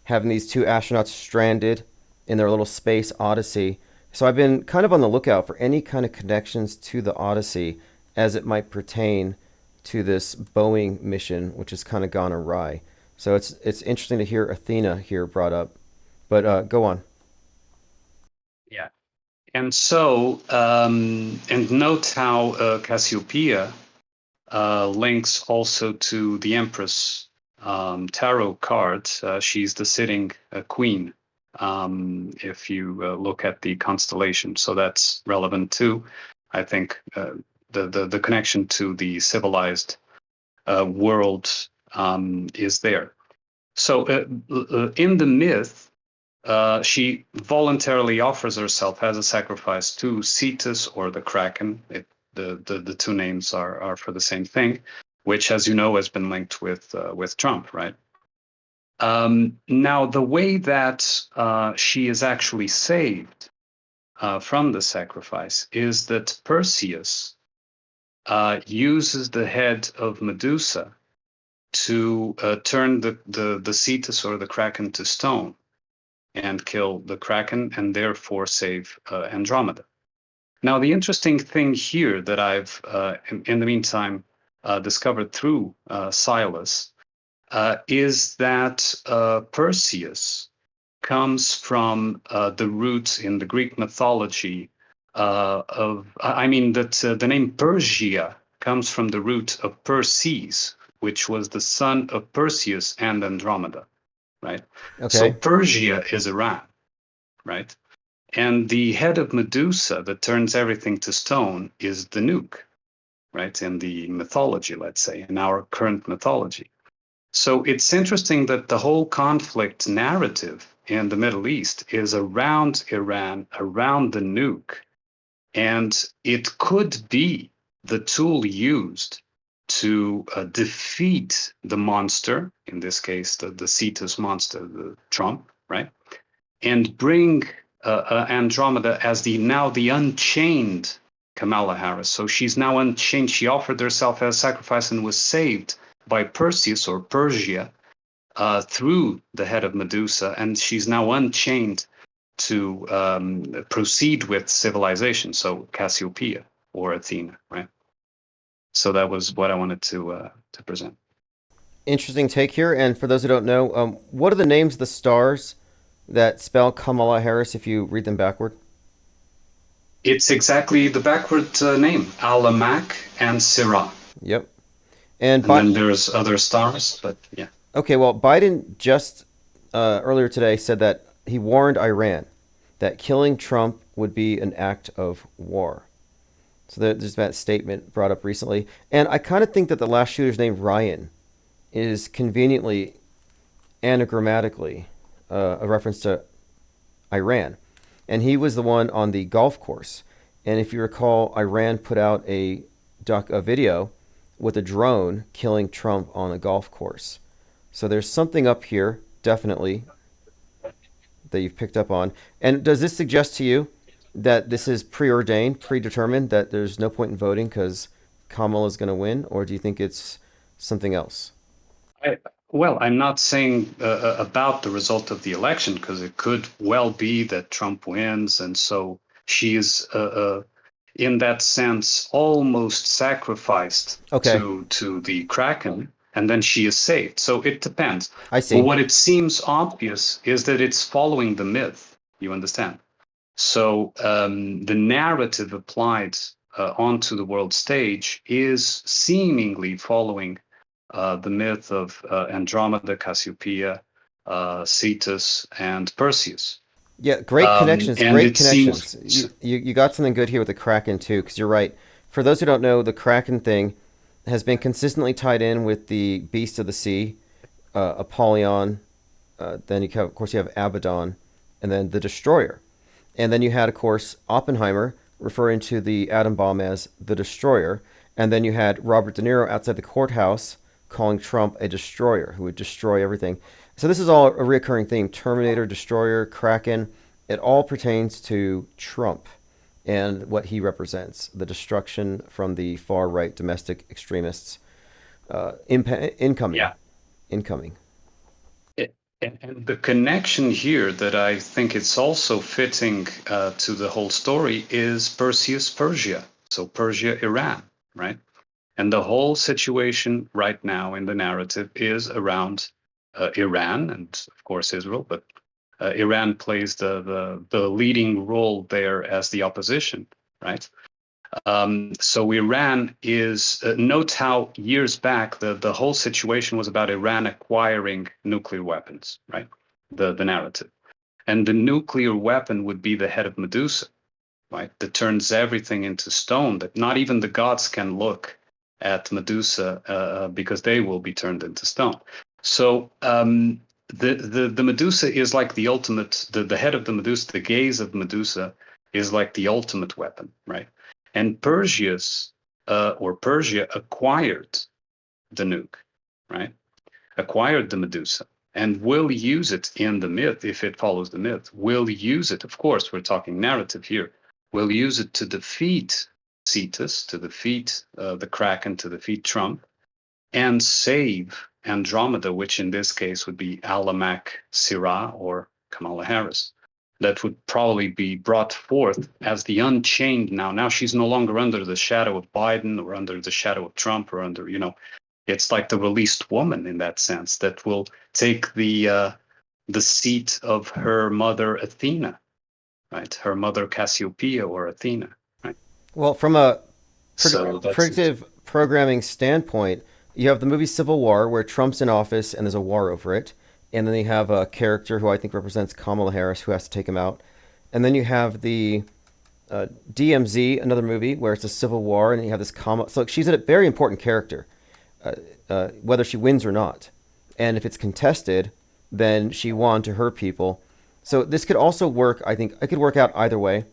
having these 2 astronauts stranded in their little space Odyssey. So I've been kind of on the lookout for any kind of connections to the Odyssey as it might pertain to this Boeing mission, which has kind of gone awry. So it's interesting to hear Athena here brought up. But go on. Yeah. And so, and note how Cassiopeia links also to the Empress tarot card. She's the sitting queen. If you look at the constellation, so that's relevant too. I think the connection to the civilized world is there. So in the myth, she voluntarily offers herself as a sacrifice to Cetus or the Kraken. The two names are for the same thing, which, as you know, has been linked with Trump, right? Now, the way that she is actually saved from the sacrifice is that Perseus uses the head of Medusa to turn the Cetus or the Kraken to stone and kill the Kraken and therefore save Andromeda. Now, the interesting thing here that I've, in the meantime, discovered through Silas is that Perseus comes from the root in the Greek mythology that the name Persia comes from the root of Perses, which was the son of Perseus and Andromeda, right? So Okay. Persia is Iran, right? And the head of Medusa that turns everything to stone is the nuke, right? In the mythology, let's say, in our current mythology. So it's interesting that the whole conflict narrative in the Middle East is around Iran, around the nuke, and it could be the tool used to defeat the monster, in this case, the Cetus monster, the Trump, right? And bring Andromeda as the unchained Kamala Harris. So she's now unchained. She offered herself as sacrifice and was saved by Perseus or Persia through the head of Medusa, and she's now unchained to proceed with civilization. So Cassiopeia or Athena, right? So that was what I wanted to present. Interesting take here. And for those who don't know, what are the names of the stars that spell Kamala Harris if you read them backward? It's exactly the backward name, Alamak and Sirah. Yep. And then there's other stars, but yeah. Okay, well, Biden just earlier today said that he warned Iran that killing Trump would be an act of war. So there's that statement brought up recently. And I kind of think that the last shooter's name, Ryan, is conveniently anagrammatically a reference to Iran. And he was the one on the golf course. And if you recall, Iran put out a video with a drone killing Trump on a golf course. So there's something up here, definitely, that you've picked up on. And does this suggest to you that this is preordained, predetermined, that there's no point in voting because Kamala is going to win? Or do you think it's something else? Well, I'm not saying about the result of the election, because it could well be that Trump wins. And so she is, in that sense, almost sacrificed to the Kraken. And then she is saved. So it depends. I see. But what it seems obvious is that it's following the myth. You understand? So the narrative applied onto the world stage is seemingly following the myth of Andromeda, Cassiopeia, Cetus, and Perseus. Yeah, great connections. Great connections. Seems... You got something good here with the Kraken too, because you're right. For those who don't know, the Kraken thing has been consistently tied in with the Beast of the Sea, Apollyon. Then of course you have Abaddon, and then the Destroyer. And then you had, of course, Oppenheimer referring to the atom bomb as the Destroyer. And then you had Robert De Niro outside the courthouse calling Trump a destroyer who would destroy everything. So this is all a recurring theme. Terminator, Destroyer, Kraken. It all pertains to Trump and what he represents. The destruction from the far-right domestic extremists. Incoming. Yeah. Incoming. And the connection here that I think it's also fitting to the whole story is Perseus, Persia. So Persia, Iran, right? And the whole situation right now in the narrative is around Iran and, of course, Israel. But Iran plays the leading role there as the opposition, right? So Iran is, note how years back the whole situation was about Iran acquiring nuclear weapons, right? The narrative. And the nuclear weapon would be the head of Medusa, right? That turns everything into stone, that not even the gods can look at Medusa because they will be turned into stone. So the Medusa is like the ultimate. The head of the Medusa, the gaze of Medusa, is like the ultimate weapon, right? And Persia acquired the nuke, right? Acquired the Medusa and will use it in the myth if it follows the myth. Will use it, of course. We're talking narrative here. Will use it to defeat Cetus, to defeat the Kraken, to defeat Trump, and save Andromeda, which in this case would be Alamak Sirah or Kamala Harris. That would probably be brought forth as the unchained now. Now she's no longer under the shadow of Biden or under the shadow of Trump or under, it's like the released woman in that sense that will take the seat of her mother Athena, right? Her mother Cassiopeia or Athena, right? Well, from a So that's predictive programming standpoint, you have the movie Civil War, where Trump's in office and there's a war over it. And then you have a character who I think represents Kamala Harris who has to take him out. And then you have the DMZ, another movie where it's a civil war, and you have this Kamala. So she's a very important character, whether she wins or not. And if it's contested, then she won to her people. So this could also work. I think it could work out either way.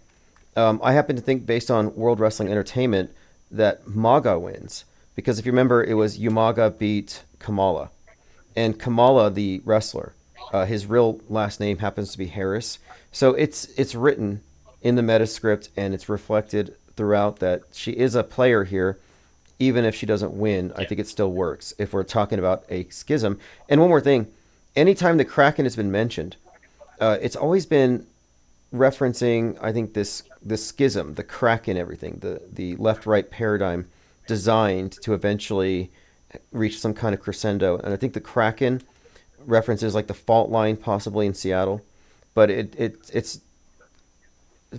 I happen to think, based on World Wrestling Entertainment, that MAGA wins. Because if you remember, it was Umaga beat Kamala. And Kamala, the wrestler, his real last name happens to be Harris. So it's written in the Metascript, and it's reflected throughout that she is a player here. Even if she doesn't win, I think it still works if we're talking about a schism. And one more thing. Anytime the Kraken has been mentioned, it's always been referencing, I think, this schism, the Kraken, everything, the left-right paradigm designed to eventually reach some kind of crescendo. And I think the Kraken references like the fault line possibly in Seattle, but it's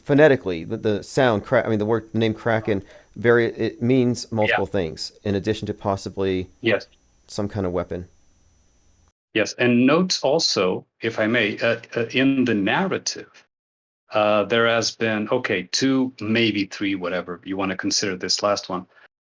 phonetically the sound the name Kraken it means multiple things in addition to possibly yes. some kind of weapon. Yes, and note also, if I may, in the narrative, there has been, 2, maybe 3, whatever you want to consider this last one,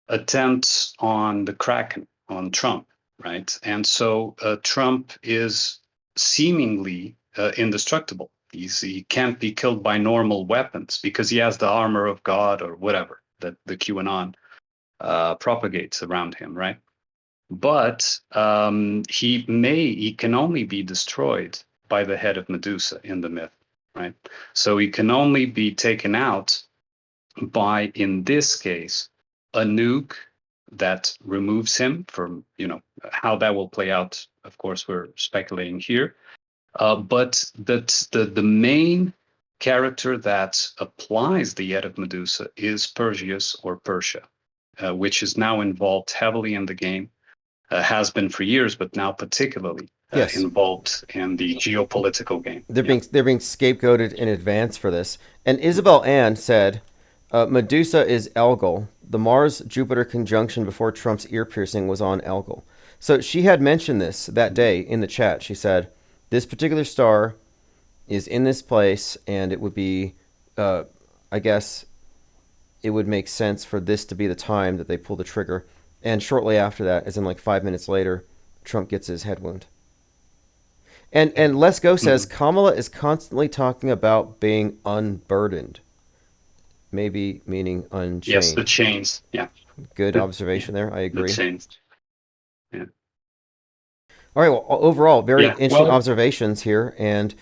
attempts on the Kraken, on Trump, right? And so Trump is seemingly indestructible. He can't be killed by normal weapons because he has the armor of God or whatever that the QAnon propagates around him, right? But he can only be destroyed by the head of Medusa in the myth, right? So he can only be taken out by, in this case, a nuke that removes him from, how that will play out. Of course, we're speculating here. But the main character that applies the head of Medusa is Perseus or Persia, which is now involved heavily in the game. Has been for years, but now particularly involved in the geopolitical game. They're being scapegoated in advance for this. And Isabel Ann said, Medusa is Algol. The Mars-Jupiter conjunction before Trump's ear piercing was on Algol. So she had mentioned this that day in the chat. She said, this particular star is in this place, and it would be, I guess, it would make sense for this to be the time that they pull the trigger. And shortly after that, as in like 5 minutes later, Trump gets his head wound. And Let's Go says, Kamala is constantly talking about being unburdened. Maybe meaning unchained. Yes, the chains. Yeah. Good observation there. I agree. The chains. Yeah. All right. Well, overall, very interesting observations here, and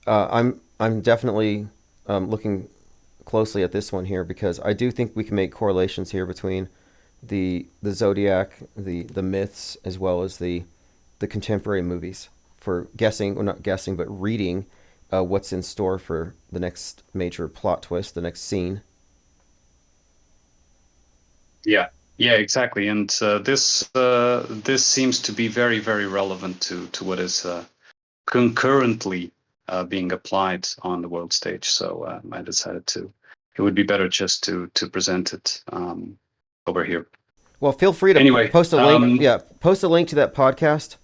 I'm definitely looking closely at this one here because I do think we can make correlations here between the zodiac, the myths, as well as the contemporary movies for guessing, or not guessing, but reading what's in store for the next major plot twist, the next scene. Yeah, exactly. And this seems to be very, very relevant to what is concurrently being applied on the world stage. So I decided it would be better just to present it over here. Well, feel free to post a link. Post a link to that podcast,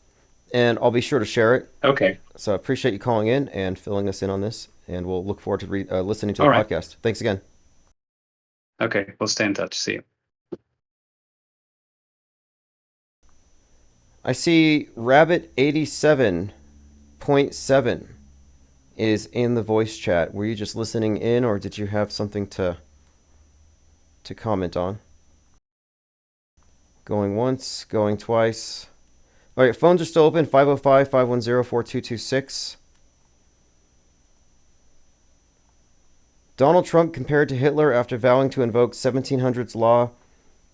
and I'll be sure to share it. Okay. So I appreciate you calling in and filling us in on this, and we'll look forward to listening to the podcast. Thanks again. Okay, we'll stay in touch. See you. I see Rabbit87 Point 7 is in the voice chat. Were you just listening in, or did you have something to comment on? Going once, going twice. All right, phones are still open, 505-510-4226. Donald Trump compared to Hitler after vowing to invoke 1700s law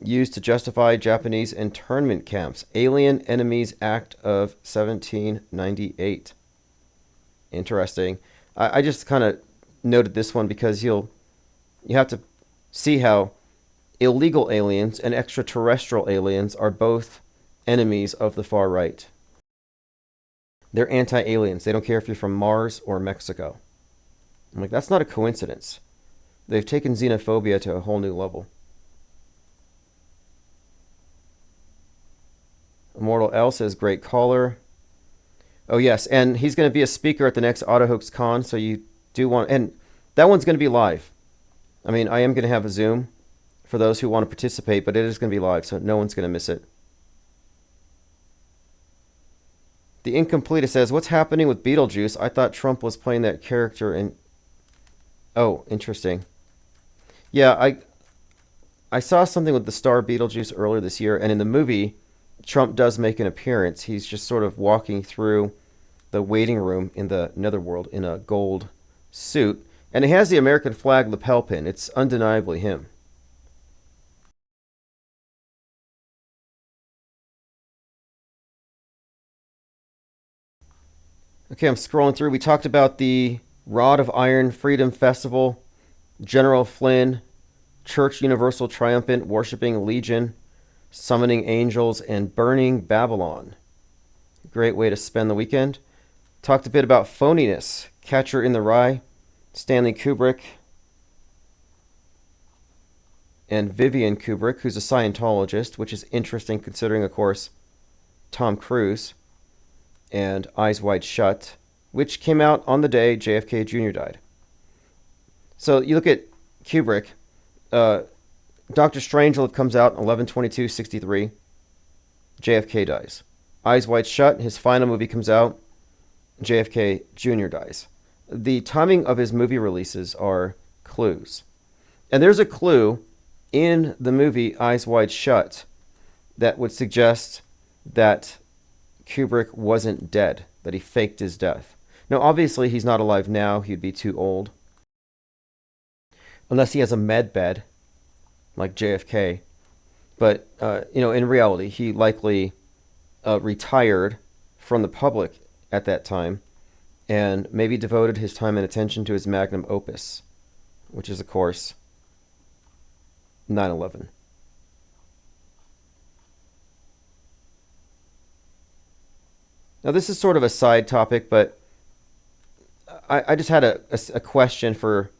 used to justify Japanese internment camps. Alien Enemies Act of 1798. Interesting. I just kind of noted this one because you have to see how illegal aliens and extraterrestrial aliens are both enemies of the far right. They're anti-aliens. They don't care if you're from Mars or Mexico. I'm like, that's not a coincidence. They've taken xenophobia to a whole new level. Immortal L says, great caller. Oh, yes, and he's going to be a speaker at the next Autohoax Con, so you do want... And that one's going to be live. I mean, I am going to have a Zoom for those who want to participate, but it is going to be live, so no one's going to miss it. The Incomplete says, what's happening with Beetlejuice? I thought Trump was playing that character in... Oh, interesting. Yeah, I saw something with the star Beetlejuice earlier this year, and in the movie, Trump does make an appearance. He's just sort of walking through the waiting room in the netherworld in a gold suit, and it has the American flag lapel pin. It's undeniably him. Okay, I'm scrolling through. We talked about the Rod of Iron Freedom Festival, General Flynn, Church Universal Triumphant, Worshipping Legion, Summoning Angels, and Burning Babylon. Great way to spend the weekend. Talked a bit about phoniness, Catcher in the Rye, Stanley Kubrick, and Vivian Kubrick, who's a Scientologist, which is interesting considering, of course, Tom Cruise, and Eyes Wide Shut, which came out on the day JFK Jr. died. So you look at Kubrick, Dr. Strangelove comes out 11/22/63. JFK dies. Eyes Wide Shut, his final movie, comes out. JFK Jr. dies. The timing of his movie releases are clues. And there's a clue in the movie Eyes Wide Shut that would suggest that Kubrick wasn't dead, that he faked his death. Now, obviously, he's not alive now. He'd be too old. Unless he has a med bed, like JFK. But, in reality, he likely retired from the public at that time and maybe devoted his time and attention to his magnum opus, which is, of course, 9/11. Now, this is sort of a side topic, but I just had a question for...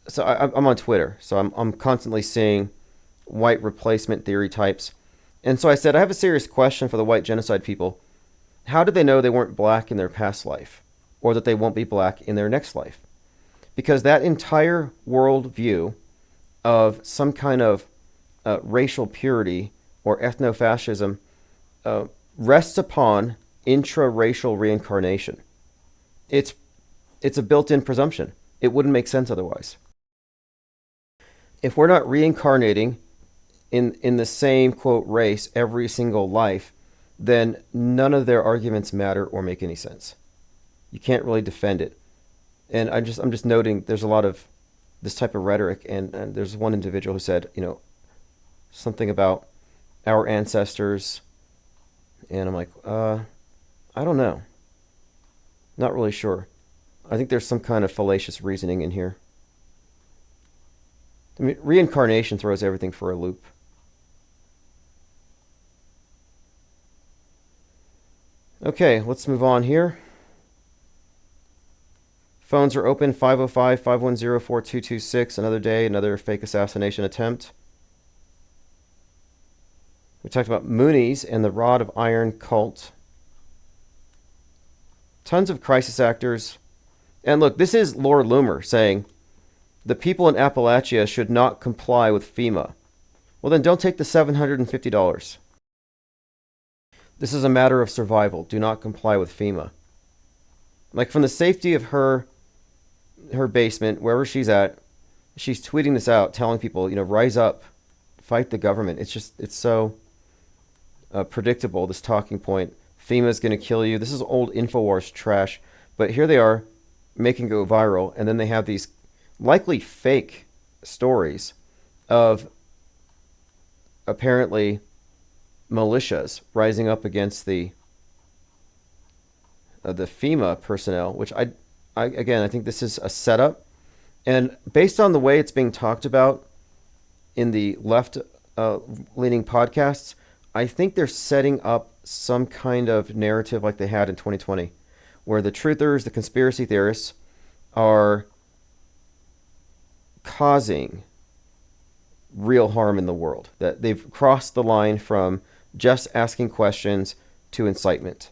So I'm on Twitter, so I'm constantly seeing white replacement theory types. And so I said, I have a serious question for the white genocide people. How did they know they weren't black in their past life, or that they won't be black in their next life? Because that entire worldview of some kind of racial purity or ethnofascism rests upon intra-racial reincarnation. It's a built-in presumption. It wouldn't make sense otherwise. If we're not reincarnating in the same, quote, race every single life, then none of their arguments matter or make any sense. You can't really defend it. And I'm just noting there's a lot of this type of rhetoric, and there's one individual who said, something about our ancestors, and I'm like, I don't know. Not really sure. I think there's some kind of fallacious reasoning in here. I mean, reincarnation throws everything for a loop. Okay, let's move on here. Phones are open, 505-510-4226. Another day, another fake assassination attempt. We talked about Moonies and the Rod of Iron cult. Tons of crisis actors. And look, this is Lord Loomer saying, the people in Appalachia should not comply with FEMA. Well, then don't take the $750. This is a matter of survival. Do not comply with FEMA. Like from the safety of her basement, wherever she's at, she's tweeting this out, telling people, rise up, fight the government. It's so predictable, this talking point. FEMA's going to kill you. This is old InfoWars trash. But here they are making it go viral. And then they have these likely fake stories of apparently militias rising up against the FEMA personnel, which I think this is a setup. And based on the way it's being talked about in the left-leaning podcasts, I think they're setting up some kind of narrative like they had in 2020, where the truthers, the conspiracy theorists, are causing real harm in the world. That they've crossed the line from just asking questions to incitement.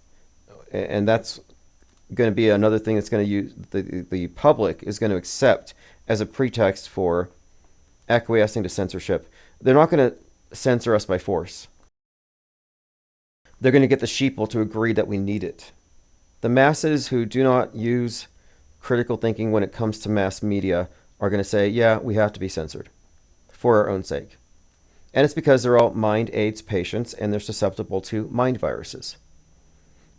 And that's going to be another thing that's going to use the public is going to accept as a pretext for acquiescing to censorship. They're not going to censor us by force. They're going to get the sheeple to agree that we need it. The masses who do not use critical thinking when it comes to mass media are going to say, yeah, we have to be censored for our own sake. And it's because they're all mind AIDS patients and they're susceptible to mind viruses.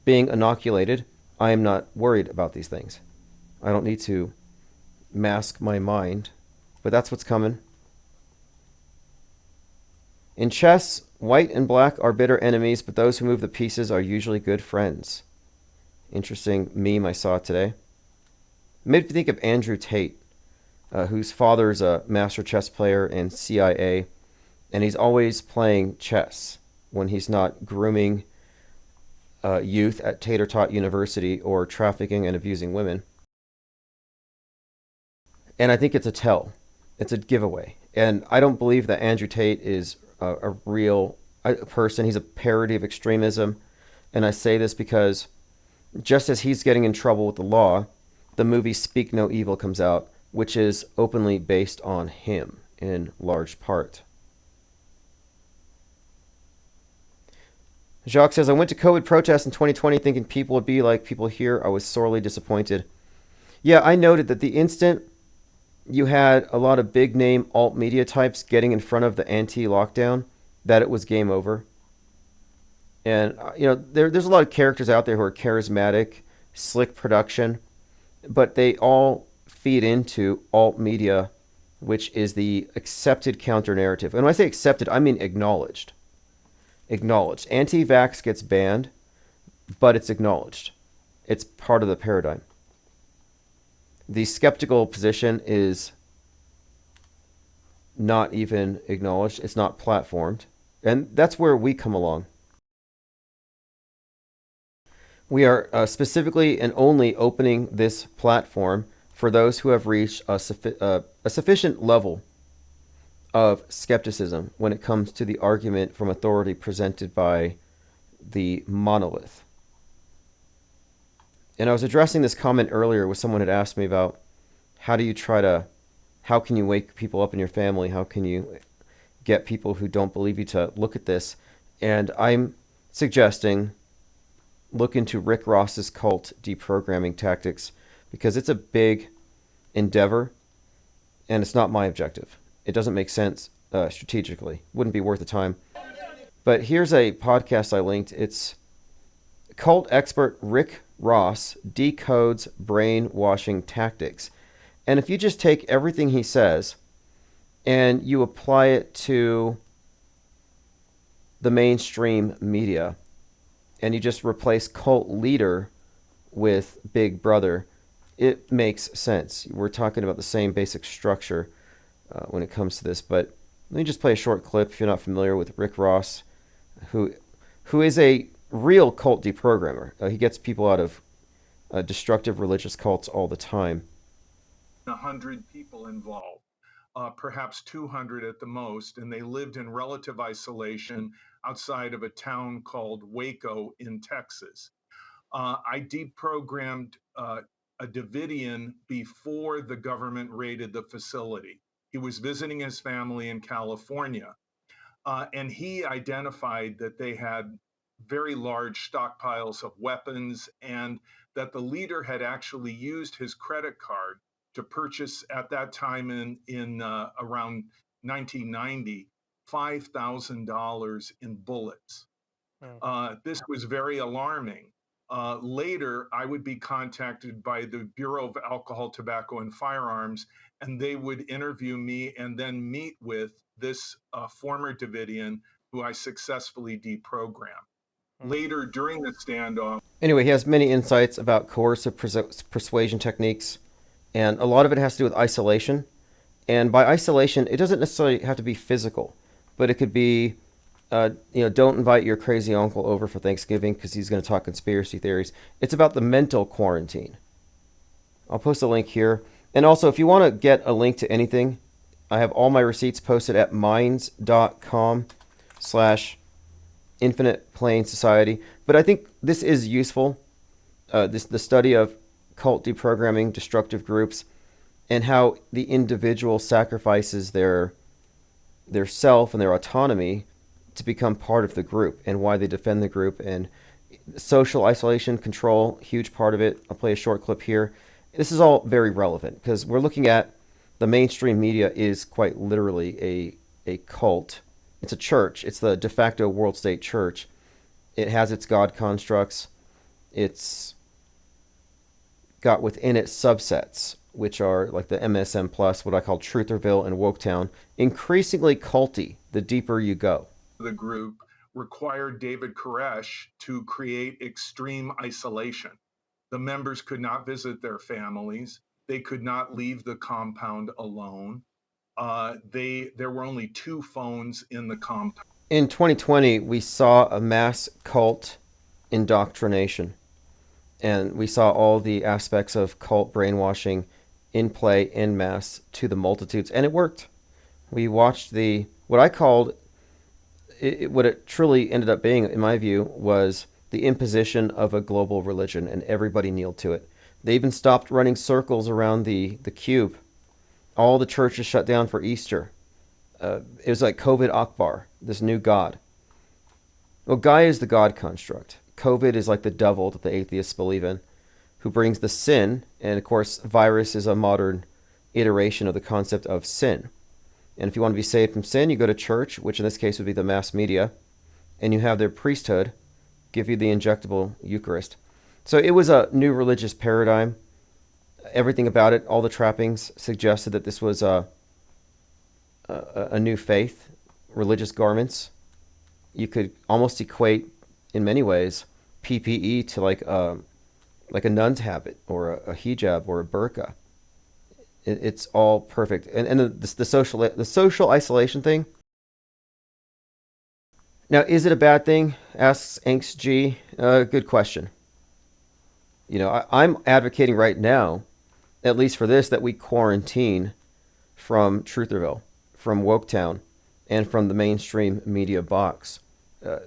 Being inoculated, I am not worried about these things. I don't need to mask my mind, but that's what's coming. In chess, white and black are bitter enemies, but those who move the pieces are usually good friends. Interesting meme I saw today. Made me think of Andrew Tate, whose father's a master chess player and CIA, and he's always playing chess when he's not grooming youth at Tater Tot University or trafficking and abusing women. And I think it's a tell. It's a giveaway. And I don't believe that Andrew Tate is a real person. He's a parody of extremism. And I say this because just as he's getting in trouble with the law, the movie Speak No Evil comes out, which is openly based on him in large part. Jacques says, I went to COVID protests in 2020 thinking people would be like people here. I was sorely disappointed. Yeah, I noted that the instant you had a lot of big name alt media types getting in front of the anti-lockdown, that it was game over. And, there's a lot of characters out there who are charismatic, slick production, but they all feed into alt media, which is the accepted counter narrative. And when I say accepted, I mean acknowledged. Acknowledged. Anti-vax gets banned, but it's acknowledged. It's part of the paradigm. The skeptical position is not even acknowledged. It's not platformed. And that's where we come along. We are specifically and only opening this platform for those who have reached a sufficient level of skepticism when it comes to the argument from authority presented by the monolith. And I was addressing this comment earlier where someone had asked me about how can you wake people up in your family? How can you get people who don't believe you to look at this? And I'm suggesting look into Rick Ross's cult deprogramming tactics because it's a big endeavor and it's not my objective. It doesn't make sense strategically. Wouldn't be worth the time. But here's a podcast I linked. It's cult expert Rick Ross decodes brainwashing tactics. And if you just take everything he says and you apply it to the mainstream media and you just replace cult leader with big brother, it makes sense. We're talking about the same basic structure when it comes to this. But let me just play a short clip if you're not familiar with Rick Ross, who is a real cult deprogrammer. He gets people out of destructive religious cults all the time. 100 people involved, perhaps 200 at the most, and they lived in relative isolation outside of a town called Waco in Texas. I deprogrammed a Davidian before the government raided the facility. He was visiting his family in California, and he identified that they had very large stockpiles of weapons, and that the leader had actually used his credit card to purchase at that time in around 1990, $5,000 in bullets. This was very alarming. Later, I would be contacted by the Bureau of Alcohol, Tobacco, and Firearms, and they would interview me and then meet with this former Davidian who I successfully deprogrammed. Later, during the standoff. Anyway, he has many insights about coercive persuasion techniques, and a lot of it has to do with isolation. And by isolation, it doesn't necessarily have to be physical, but it could be, don't invite your crazy uncle over for Thanksgiving because he's going to talk conspiracy theories. It's about the mental quarantine. I'll post a link here. And also, if you want to get a link to anything, I have all my receipts posted at minds.com/Infinite Plane Society. But I think this is useful, the study of cult deprogramming, destructive groups, and how the individual sacrifices their self and their autonomy to become part of the group, and why they defend the group. And social isolation, control, huge part of it. I'll play a short clip here. This is all very relevant because we're looking at the mainstream media is quite literally a cult. It's a church. It's the de facto world state church. It has its God constructs. It's got within it subsets, which are like the MSM plus, what I call Trutherville and Woketown, increasingly culty the deeper you go. The group required David Koresh to create extreme isolation. The members could not visit their families. They could not leave the compound alone. There were only 2 phones in the compound. In 2020, we saw a mass cult indoctrination, and we saw all the aspects of cult brainwashing in play en masse to the multitudes, and it worked. We watched what I called, what it truly ended up being, in my view, was the imposition of a global religion, and everybody kneeled to it. They even stopped running circles around the cube. All the churches shut down for Easter. It was like COVID Akbar, this new god. Well, Gaia is the God construct. COVID is like the devil that the atheists believe in, who brings the sin. And of course, virus is a modern iteration of the concept of sin. And if you want to be saved from sin, you go to church, which in this case would be the mass media, and you have their priesthood give you the injectable Eucharist. So it was a new religious paradigm. Everything about it, all the trappings suggested that this was a new faith, religious garments. You could almost equate, in many ways, PPE to like a nun's habit or a hijab or a burqa. It's all perfect. And the social isolation thing. Now, is it a bad thing? Asks Angst G. Good question. I'm advocating right now, at least for this, that we quarantine from Trutherville, from Woketown, and from the mainstream media box.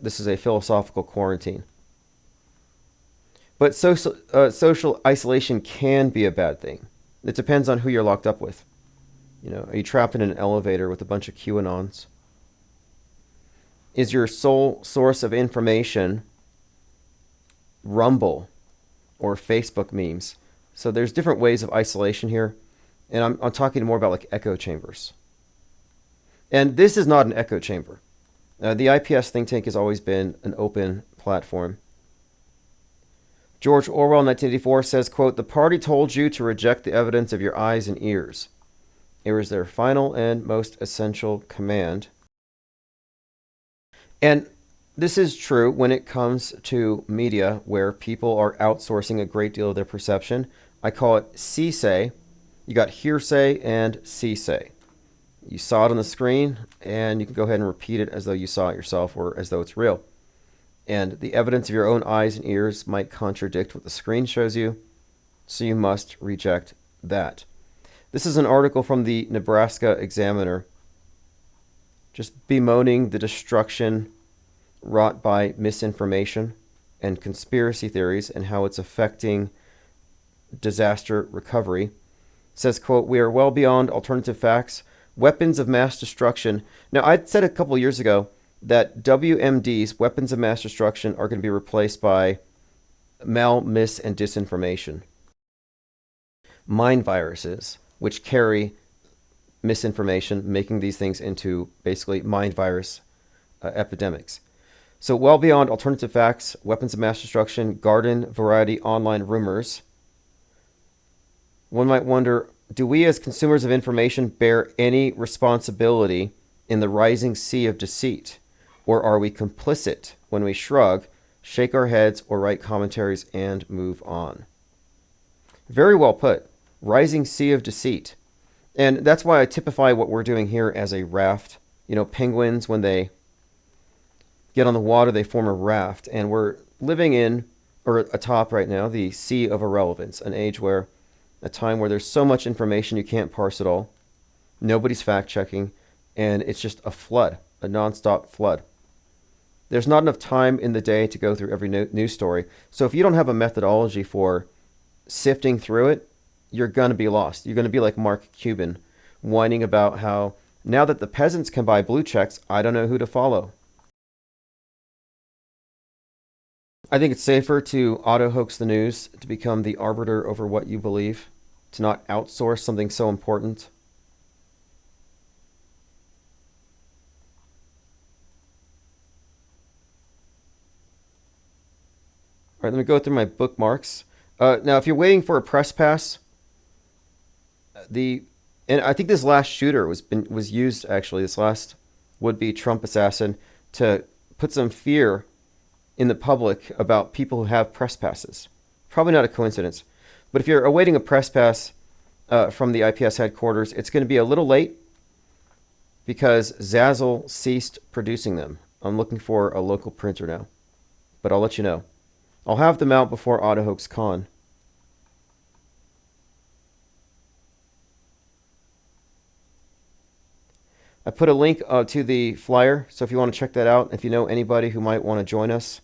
This is a philosophical quarantine. But social isolation can be a bad thing. It depends on who you're locked up with. Are you trapped in an elevator with a bunch of QAnons? Is your sole source of information Rumble or Facebook memes? So there's different ways of isolation here. And I'm talking more about like echo chambers. And this is not an echo chamber. The IPS think tank has always been an open platform. George Orwell, 1984, says, quote, "The party told you to reject the evidence of your eyes and ears. It was their final and most essential command." And this is true when it comes to media where people are outsourcing a great deal of their perception. I call it see-say. You got hearsay and see-say. You saw it on the screen, and you can go ahead and repeat it as though you saw it yourself or as though it's real. And the evidence of your own eyes and ears might contradict what the screen shows you, so you must reject that. This is an article from the Nebraska Examiner, just bemoaning the destruction wrought by misinformation and conspiracy theories and how it's affecting disaster recovery. It says, quote, "We are well beyond alternative facts, weapons of mass destruction." Now, I'd said a couple years ago that WMDs, weapons of mass destruction, are going to be replaced by mis, and disinformation. Mind viruses, which carry misinformation, making these things into basically mind virus epidemics. So well beyond alternative facts, weapons of mass destruction, garden variety online rumors, one might wonder, do we as consumers of information bear any responsibility in the rising sea of deceit? Or are we complicit when we shrug, shake our heads, or write commentaries and move on? Very well put. Rising sea of deceit. And that's why I typify what we're doing here as a raft. You know, penguins, when they get on the water, they form a raft. And we're living in, or atop right now, the sea of irrelevance, a time where there's so much information you can't parse it all. Nobody's fact-checking, and it's just a flood, a nonstop flood. There's not enough time in the day to go through every news story. So if you don't have a methodology for sifting through it, you're going to be lost. You're going to be like Mark Cuban, whining about how now that the peasants can buy blue checks, I don't know who to follow. I think it's safer to auto-hoax the news, to become the arbiter over what you believe, to not outsource something so important. All right, let me go through my bookmarks. Now, if you're waiting for a press pass, and I think this last shooter was used, actually, this last would-be Trump assassin, to put some fear in the public about people who have press passes. Probably not a coincidence. But if you're awaiting a press pass from the IPS headquarters, it's going to be a little late because Zazzle ceased producing them. I'm looking for a local printer now, but I'll let you know. I'll have them out before Autohoax Con. I put a link to the flyer, so if you want to check that out, if you know anybody who might want to join us,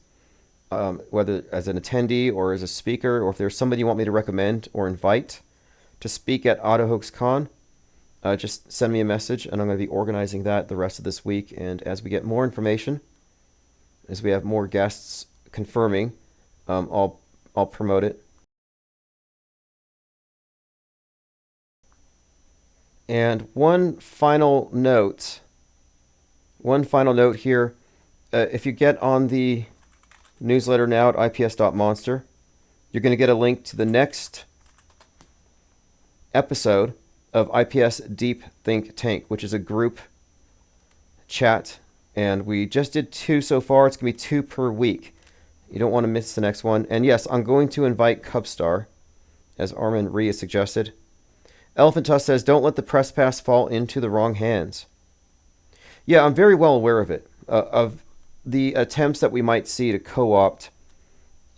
whether as an attendee or as a speaker, or if there's somebody you want me to recommend or invite to speak at Autohoax Con, just send me a message, and I'm going to be organizing that the rest of this week. And as we get more information, as we have more guests confirming, I'll promote it. And one final note here. If you get on the newsletter now at ips.monster, you're going to get a link to the next episode of IPS Deep Think Tank, which is a group chat. And we just did 2 so far. It's going to be 2 per week. You don't want to miss the next one. And yes, I'm going to invite Cubstar, as Armin Rhee has suggested. Elephant Tusk says, don't let the press pass fall into the wrong hands. Yeah, I'm very well aware of it, of the attempts that we might see to co-opt.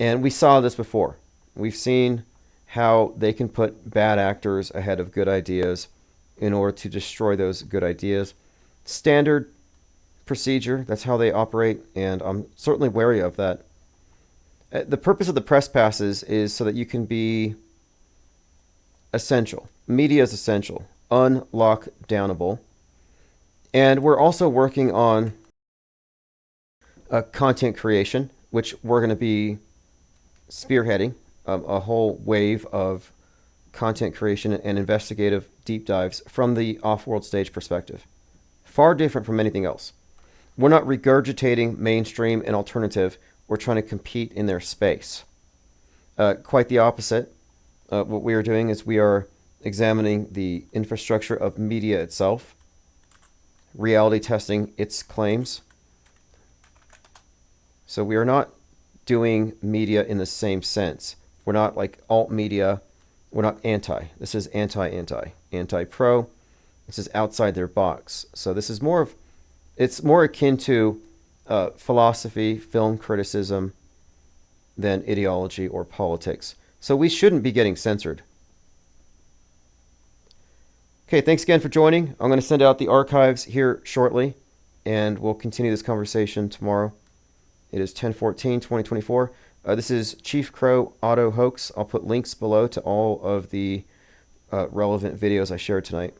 And we saw this before. We've seen how they can put bad actors ahead of good ideas in order to destroy those good ideas. Standard procedure, that's how they operate, and I'm certainly wary of that. The purpose of the press passes is so that you can be essential. Media is essential, unlockdownable. And we're also working on content creation, which we're going to be spearheading a whole wave of content creation and investigative deep dives from the off-world stage perspective. Far different from anything else. We're not regurgitating mainstream and alternative. We're trying to compete in their space. Quite the opposite. What we are doing is we are examining the infrastructure of media itself, reality testing its claims. So we are not doing media in the same sense. We're not like alt media. We're not anti. This is anti-anti. Anti-pro. This is outside their box. So this is more of, it's more akin to philosophy, film criticism, than ideology or politics. So we shouldn't be getting censored. Okay, thanks again for joining. I'm going to send out the archives here shortly, and we'll continue this conversation tomorrow. It is 10/14/2024. This is Chief Crow Auto Hoax. I'll put links below to all of the relevant videos I shared tonight.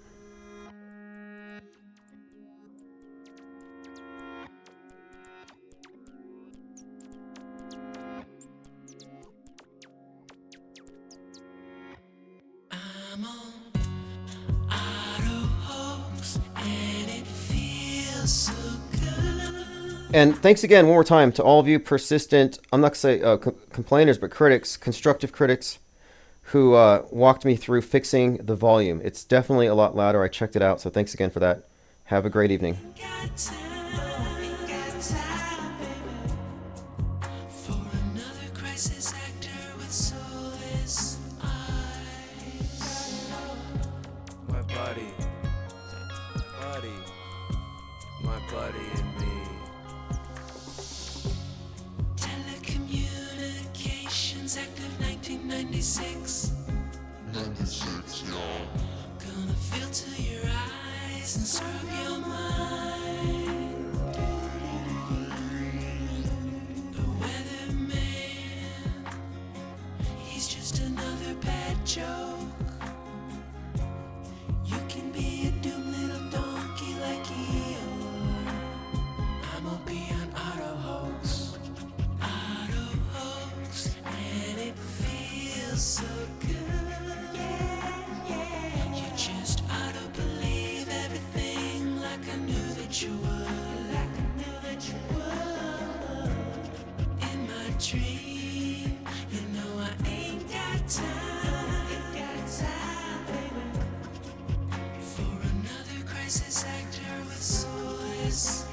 And thanks again one more time to all of you persistent, I'm not going to say complainers, but critics, constructive critics, who walked me through fixing the volume. It's definitely a lot louder. I checked it out, so thanks again for that. Have a great evening. My buddy and me. Telecommunications Act of 1996. 96, y'all. Gonna filter your eyes and scrub your mind. The weatherman, he's just another bad joke. You can be a doomed little donkey like Eeyore. I'm gonna be on Autohoax, and it feels so good. You just auto-believe everything like I knew that you would. In my dream, you know I ain't got time, baby, for another crisis actor with soulless